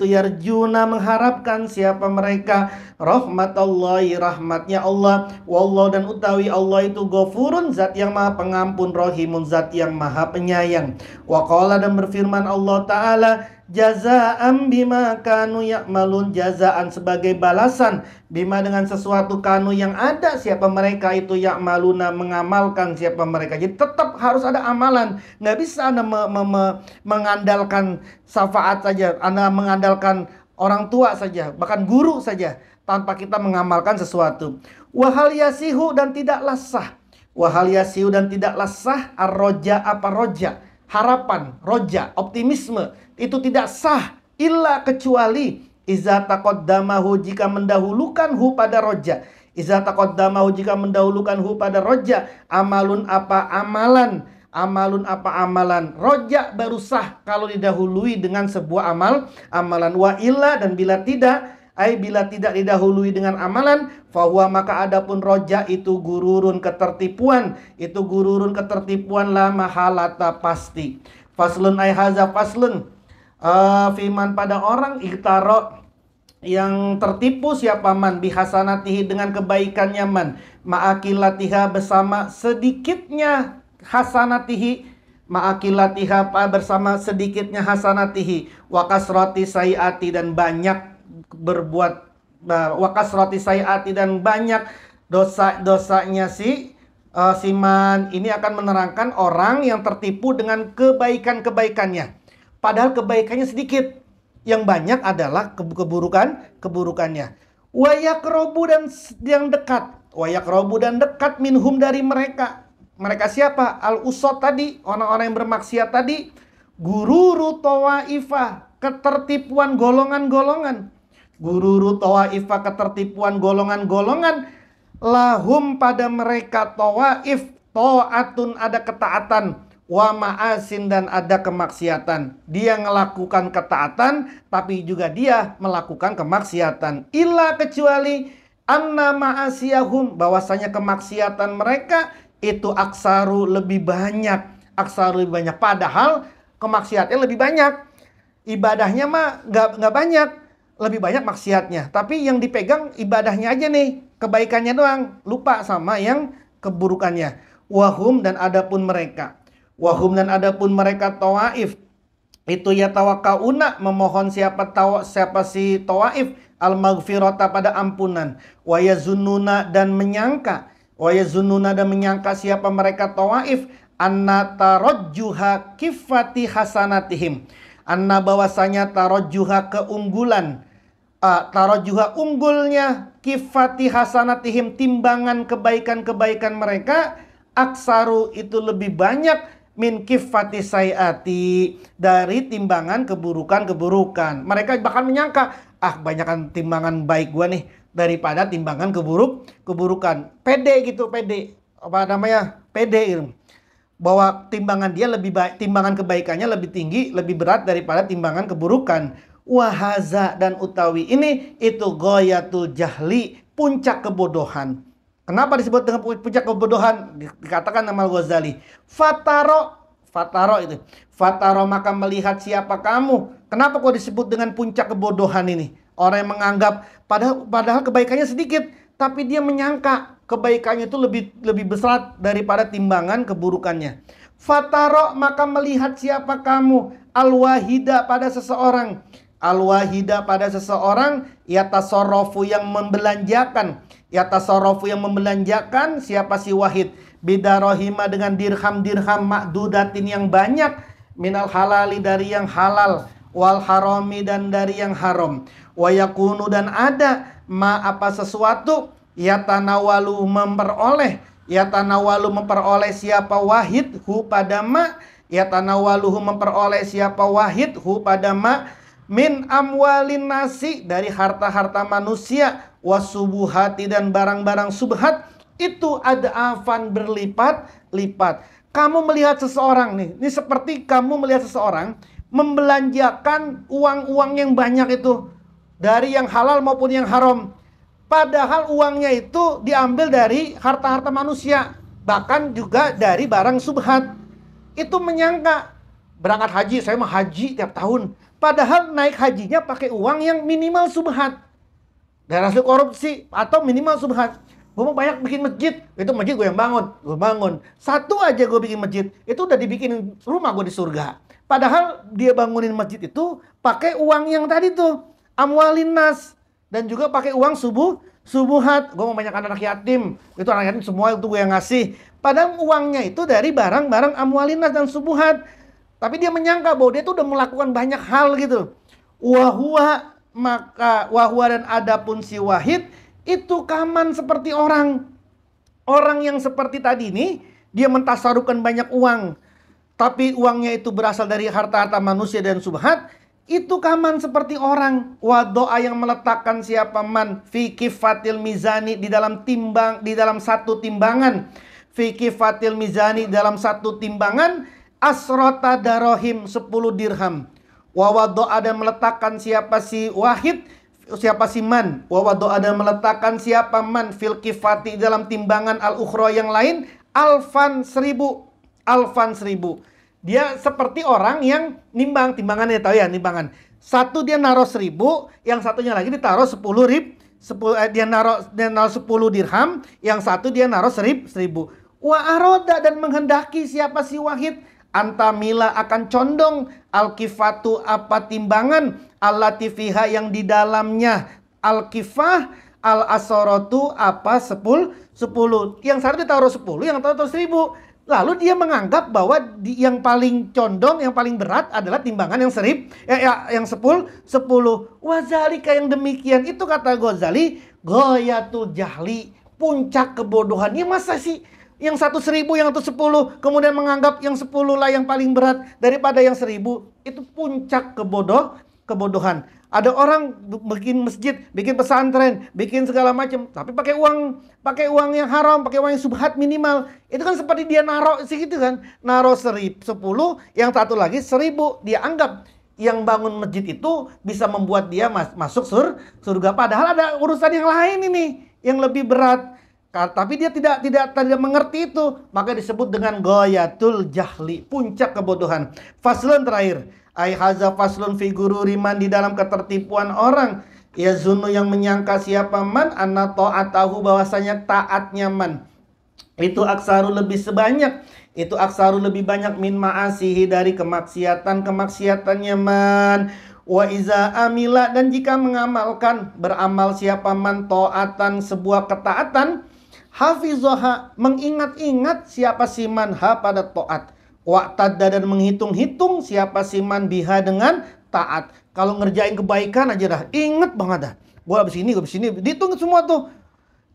yarjuna mengharapkan siapa mereka rahmatallahi rahmatnya Allah, wallahu dan utawi Allah itu ghafurun zat yang maha pengampun, rahimun zat yang maha penyayang. Wa qala dan berfirman Allah Ta'ala jazaan bima kanu ya'malun, jazaan sebagai balasan bima dengan sesuatu kanu yang ada siapa mereka itu ya'maluna mengamalkan beriman siapa mereka. Jadi tetap harus ada amalan. Nggak bisa Anda mengandalkan syafaat saja, Anda mengandalkan orang tua saja, bahkan guru saja, tanpa kita mengamalkan sesuatu. Wahal yasihu dan tidaklah sah. Wahal yasihu dan tidaklah sah. Ar-roja apa roja? Harapan, roja, optimisme. Itu tidak sah. Illa kecuali iza taqaddamahu jika mendahulukan hu pada roja. Iza taqaddamahu jika mendahulukan hu pada roja. Amalun apa amalan. Amalun apa amalan. Roja baru sah kalau didahului dengan sebuah amalan. Wa illa dan bila tidak. Bila tidak didahului dengan amalan. Fahuwa maka adapun roja itu gururun ketertipuan. Itu gururun ketertipuan la mahalata pasti. Faslun haza faslun. Fiman pada orang iktaro yang tertipu siapa man bihasanatihi dengan kebaikannya man ma'akilatiha bersama sedikitnya hasanatihi ma'akilatiha bersama sedikitnya hasanatihi wakasroti sayati dan banyak berbuat wakasroti sayati dan banyak dosa-dosanya siman. Ini akan menerangkan orang yang tertipu dengan kebaikannya padahal kebaikannya sedikit. Yang banyak adalah keburukannya. Wayakrobu dan yang dekat. Wayakrobu dan dekat minhum dari mereka. Mereka siapa? Al-usot tadi, orang-orang yang bermaksiat tadi. Gururu tawaifah, ketertipuan golongan-golongan. Gururu tawaifah, ketertipuan golongan-golongan. Lahum pada mereka tawaif, ta'atun ada ketaatan. Wa ma'asin dan ada kemaksiatan. Dia melakukan ketaatan tapi juga dia melakukan kemaksiatan. Illa kecuali anna ma'asiyahum bahwasanya kemaksiatan mereka itu aksaru lebih banyak. Aksaru lebih banyak padahal kemaksiatnya lebih banyak. Ibadahnya mah nggak banyak, lebih banyak maksiatnya. Tapi yang dipegang ibadahnya aja nih, kebaikannya doang, lupa sama yang keburukannya. Wahum dan adapun mereka. Wahum dan adapun mereka tawaif itu ya tawakkauna memohon siapa si tawaif al-maghfirata pada ampunan. Wa yazunnuna dan menyangka siapa mereka tawaif anna tarajjuha kifati hasanatihim. Anna bahwasanya tarajjuha keunggulan tarajjuha unggulnya kifati hasanatihim timbangan kebaikan-kebaikan mereka aksaru itu lebih banyak min kifati sayati dari timbangan keburukan. Mereka bahkan menyangka, banyakkan timbangan baik gua nih daripada timbangan keburukan. Pede gitu, pede. Pede gitu. Bahwa timbangan dia lebih baik, timbangan kebaikannya lebih tinggi, lebih berat daripada timbangan keburukan. Wahaza dan utawi ini itu ghayatul jahli, puncak kebodohan. Kenapa disebut dengan puncak kebodohan? Dikatakan nama Al-Ghazali. Fataro itu. Fataro maka melihat siapa kamu. Kenapa kok disebut dengan puncak kebodohan ini? Orang yang menganggap padahal kebaikannya sedikit, tapi dia menyangka kebaikannya itu lebih besar daripada timbangan keburukannya. Fataro maka melihat siapa kamu. Al-wahida pada seseorang. Al-wahida pada seseorang yatasarrafu yang membelanjakan. Yatasarrafu yang membelanjakan siapa si wahid bidarahima dengan dirham ma'dudatin yang banyak minal halali dari yang halal wal harami dan dari yang haram wa yakunu dan ada ma apa sesuatu yatanawalu memperoleh siapa wahid hu pada ma yatanawaluhu memperoleh siapa wahid hu pada ma min amwalin nasi dari harta-harta manusia wasubuhati dan barang-barang subhat itu ada afan berlipat-lipat. Kamu melihat seseorang nih, ini seperti kamu melihat seseorang membelanjakan uang-uang yang banyak itu dari yang halal maupun yang haram. Padahal uangnya itu diambil dari harta-harta manusia, bahkan juga dari barang subhat. Itu menyangka berangkat haji, saya mah haji tiap tahun. Padahal naik hajinya pakai uang yang minimal subhat. Dari hasil korupsi atau minimal subhat. Gue mau banyak bikin masjid. Itu masjid gue yang bangun. Gue bangun. Satu aja gue bikin masjid. Itu udah dibikinin rumah gue di surga. Padahal dia bangunin masjid itu pakai uang yang tadi tuh. Amwalin nas. Dan juga pakai uang Subuhat, gue membanyakan anak yatim. Itu anak yatim semua itu gue yang ngasih. Padahal uangnya itu dari barang-barang amwalinas dan subuhat. Tapi dia menyangka bahwa dia tuh udah melakukan banyak hal gitu. Wahua, maka wahua dan adapun si wahid itu kaman seperti orang. Orang yang seperti tadi ini, dia mentasarufkan banyak uang. Tapi uangnya itu berasal dari harta-harta manusia dan subhat. Itu kaman seperti orang. Wadoa yang meletakkan siapa man fi kifatil mizani, di dalam timbang, di dalam satu timbangan. Fi kifatil mizani, dalam satu timbangan. Asrota darohim, 10 dirham. Wawadoa dan meletakkan siapa si wahid, siapa si man. Wawadoa dan meletakkan siapa man fil kifati, dalam timbangan al-ukhra yang lain. Alfan 1000. Alfan 1000. Dia seperti orang yang nimbang, timbangannya tahu ya, nimbangan. Satu dia naruh 1000, yang satunya lagi ditaruh 10 rib, 10, dia naruh 10 dirham, yang satu dia naruh 1000. Wa aroda dan menghendaki siapa si wahid, antamila akan condong al-kifatu apa timbangan, allati fiha yang di dalamnya, al-kifah al-asorotu apa 10. Yang satu ditaruh 10, yang satu taruh 1000. Lalu dia menganggap bahwa yang paling condong, yang paling berat adalah timbangan yang 1000, yang 10. Wazalika, yang demikian itu kata Ghazali, ghayatul jahli, puncak kebodohan. Ya masa sih yang satu 1000, yang satu 10, kemudian menganggap yang 10 lah yang paling berat daripada yang 1000. Itu puncak kebodohan. Ada orang bikin masjid, bikin pesantren, bikin segala macam, tapi pakai uang yang haram, pakai uang yang subhat minimal. Itu kan seperti dia naruh segitu kan, naruh 10, yang satu lagi 1000. Dia anggap yang bangun masjid itu bisa membuat dia masuk surga. Padahal ada urusan yang lain ini yang lebih berat. Tapi dia tidak mengerti itu, maka disebut dengan ghayatul jahli, puncak kebodohan. Faslun terakhir. Ai haza faslun fi gururi man, di dalam ketertipuan orang. Ya zunu, yang menyangka siapa man, anna ta'atahu, bahwasanya taatnya man itu aksaru lebih sebanyak, itu aksaru lebih banyak min ma'asihi, dari kemaksiatannya man. Wa iza amila, dan jika mengamalkan, beramal siapa man ta'atan, sebuah ketaatan, hafizoha, mengingat-ingat siapa si man ha pada taat. Wa'tadda, dan menghitung-hitung siapa si man biha dengan taat. Kalau ngerjain kebaikan aja dah, inget banget dah. Gua habis ini, dihitung semua tuh.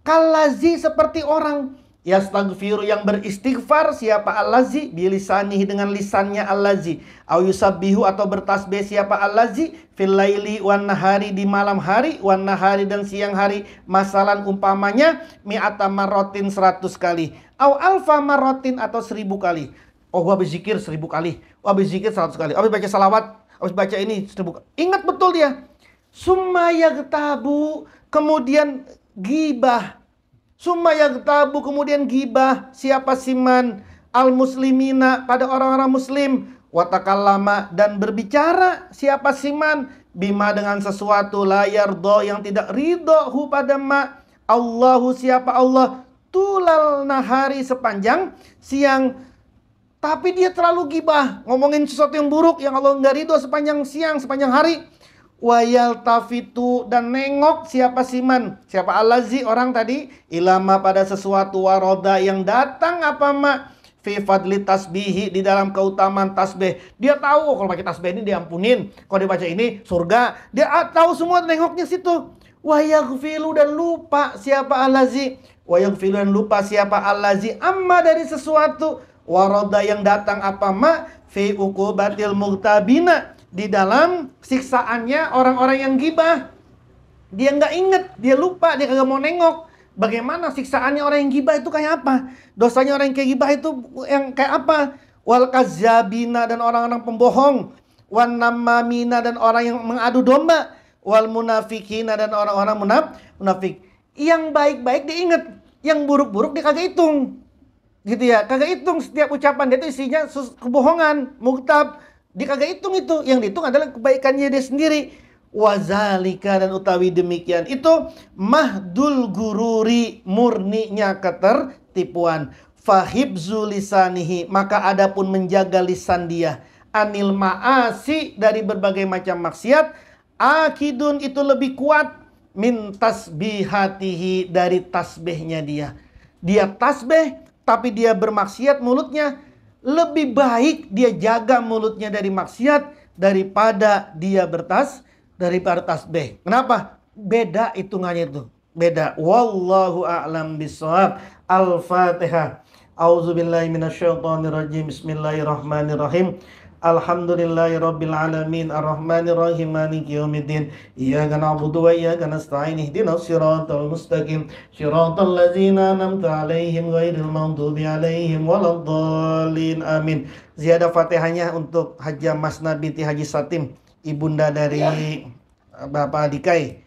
Kalazi, seperti orang yastaghfiru, yang beristighfar siapa allazi, bilisanihi, dengan lisannya allazi. Au yusabbihu, atau bertasbih siapa allazi, fil laili wan nahari, di malam hari, wan nahari, dan siang hari. Masalan, umpamanya mi'ata marrotin, 100 kali. Au alfa marrotin, atau 1000 kali. Oh, gua habis zikir 1000 kali, habis zikir 100 kali, habis baca salawat, habis baca ini 1000 kali. Ingat betul dia. Summa yagtabu, kemudian gibah. Summa yagtabu, kemudian gibah siapa siman al muslimina, pada orang-orang muslim. Watakallama, dan berbicara siapa siman bima, dengan sesuatu la yardo, yang tidak ridho hu pada ma. Allahu, siapa Allah, tulal nahari, sepanjang siang. Tapi dia terlalu gibah, ngomongin sesuatu yang buruk yang Allah nggak ridho sepanjang siang, sepanjang hari. Wayal tafitu, dan nengok siapa siman, siapa allazi, orang tadi, ilama, pada sesuatu, waroda, yang datang apa mak, fi fadli tasbihi, di dalam keutamaan tasbih. Dia tahu, kalau pakai tasbih ini diampunin, kalau dibaca ini surga. Dia tahu semua, nengoknya situ. Wayaghfilu, dan lupa siapa allazi, wayaghfilu, dan lupa siapa allazi, amma, dari sesuatu, waroda, yang datang apa ma, fi uqubatil mughtabina, di dalam siksaannya orang-orang yang gibah. Dia nggak inget, dia lupa, dia kagak mau nengok bagaimana siksaannya orang yang gibah itu kayak apa, dosanya orang yang kayak gibah itu yang kayak apa. Wal kazabina, dan orang-orang pembohong. Wan namamina, dan orang yang mengadu domba. Wal munafikina, dan orang-orang munafik. Yang baik-baik dia inget, yang buruk-buruk dia kagak hitung. Gitu ya, kagak hitung setiap ucapan dia itu isinya kebohongan, muktab. Dia kagak hitung itu, yang dihitung adalah kebaikannya dia sendiri. Wazalika, dan utawi demikian itu mahdul gururi, murninya ketertipuan. Fahibzu lisanihi, maka adapun menjaga lisan dia, anil ma'asi, dari berbagai macam maksiat, akidun, itu lebih kuat, min tasbihatihi, dari tasbihnya dia. Dia tasbih tapi dia bermaksiat mulutnya, lebih baik dia jaga mulutnya dari maksiat daripada dia daripada tasbih. Kenapa? Beda hitungannya itu. Beda. Wallahu a'lam bishawab. Al-Fatihah. A'udzubillahi minasyaitonirrajim. Bismillahirrahmanirrahim. Alhamdulillahirabbil alamin arrahmanir rahim maliki yaumiddin iyyaka na'budu wa iyyaka nasta'in ihdinas siratal mustaqim siratal ladzina an'amta 'alaihim ghairil maghdubi 'alaihim waladdallin amin. Ziyadah Fatihahnya untuk Hajjah Masna binti Haji Satim, ibunda dari Bapak Dikai.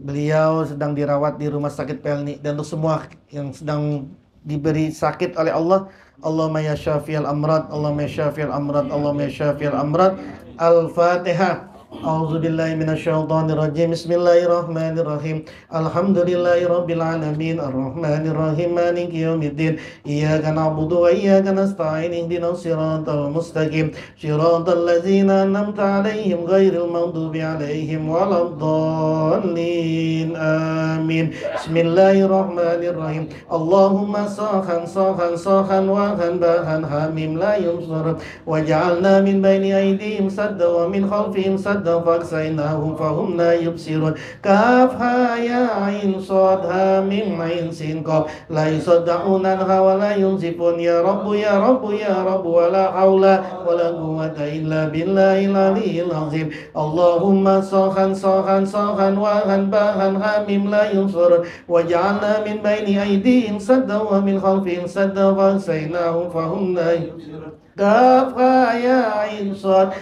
Beliau sedang dirawat di Rumah Sakit Pelni, dan untuk semua yang sedang diberi sakit oleh Allah, Allahumma ya syafi'al amrad, Allahumma ya syafi'al amrad, Allahumma ya syafi'al amrad. Al-Fatihah. A'udzubillahi minasyaitonirrajim. Bismillahirrahmanirrahim. Alhamdulillahirabbil alamin arrahmanirrahim maliki yaumiddin iyyaka na'budu wa iyyaka nasta'in ihdinas siratal mustaqim siratal ladzina an'amta 'alaihim ghairil maghdubi 'alaihim waladdallin amin. Bismillahirrahmanirrahim. Allahumma sahan sahan sahan wa han bahan hamim la yumsar waj'alna min baini aydihim sadda wa min khalfihim sadda فَأَغْشَيْنَاهُمْ فَهُمْ لَا يُبْصِرُونَ كَافْهَا يَا عَيْنُ صَادْ هَا مِيم عَيْنُ سِين قاف لَا يُصَدَّعُونَ عَنْهَا وَلَا يُنزِفُونَ يَا رَبُّ يَا رَبُّ يَا رَبُّ وَلَا حَوْلَ وَلَا قُوَّةَ إِلَّا بِاللَّهِ الْعَلِيِّ الْعَظِيمِ اللهم صَاخًا صَاخًا صَاخًا وَهًا بَاهًا هَامِمْ لَا يُنصَرُونَ وَجَعَلْنَا مِنْ بَيْنِ أَيْدِيهِمْ سَدًّا وَمِنْ خَلْفِهِمْ سَدًّا فَأَغْشَيْنَاهُمْ فَهُمْ لَا يُبْصِرُونَ كافها يا عين صاد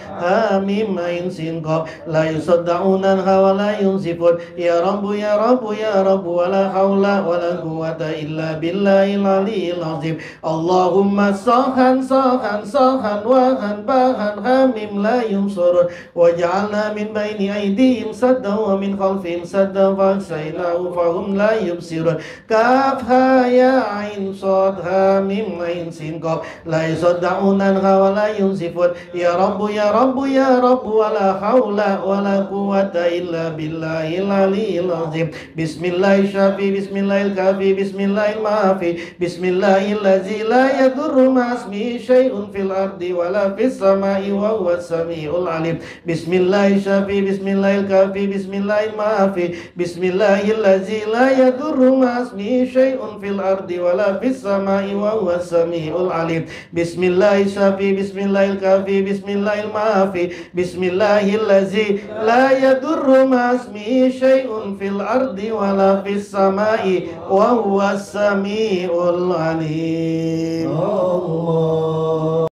ميم عين سين قاف لا يصدعون عنها ولا ينزفون يا رب يا رب يا رب ولا حول ولا قوة إلا بالله العلي العظيم اللهم صاخا صاخا صاخا وهن باهن ميم لا ينصرون وجعلنا من بين أيديهم سدا ومن خلفهم سدا فأغشيناهم فهم لا يبصرون كافها يا عين صاد ميم عين سين قاف لا يصدعون عنها ولا ينزفون يا رب يا رب يا رب ولا حول ولا قوة إلا بالله العلي العظيم بسم الله الشافي بسم الله الكافي بسم الله المعافي بسم الله الذي لا يضر مع اسمه شيء في الأرض ولا في السماء وهو السميع العليم بسم الله الشافي بسم الله الكافي بسم الله المعافي بسم الله الذي لا يضر مع اسمه شيء في الأرض ولا في السماء وهو السميع العليم بسم الله الشافي بسم الله الكافي بسم الله المعافي بسم الله الذي لا يضر مع اسمه شيء في الأرض ولا في السماء وهو السميع العليم الله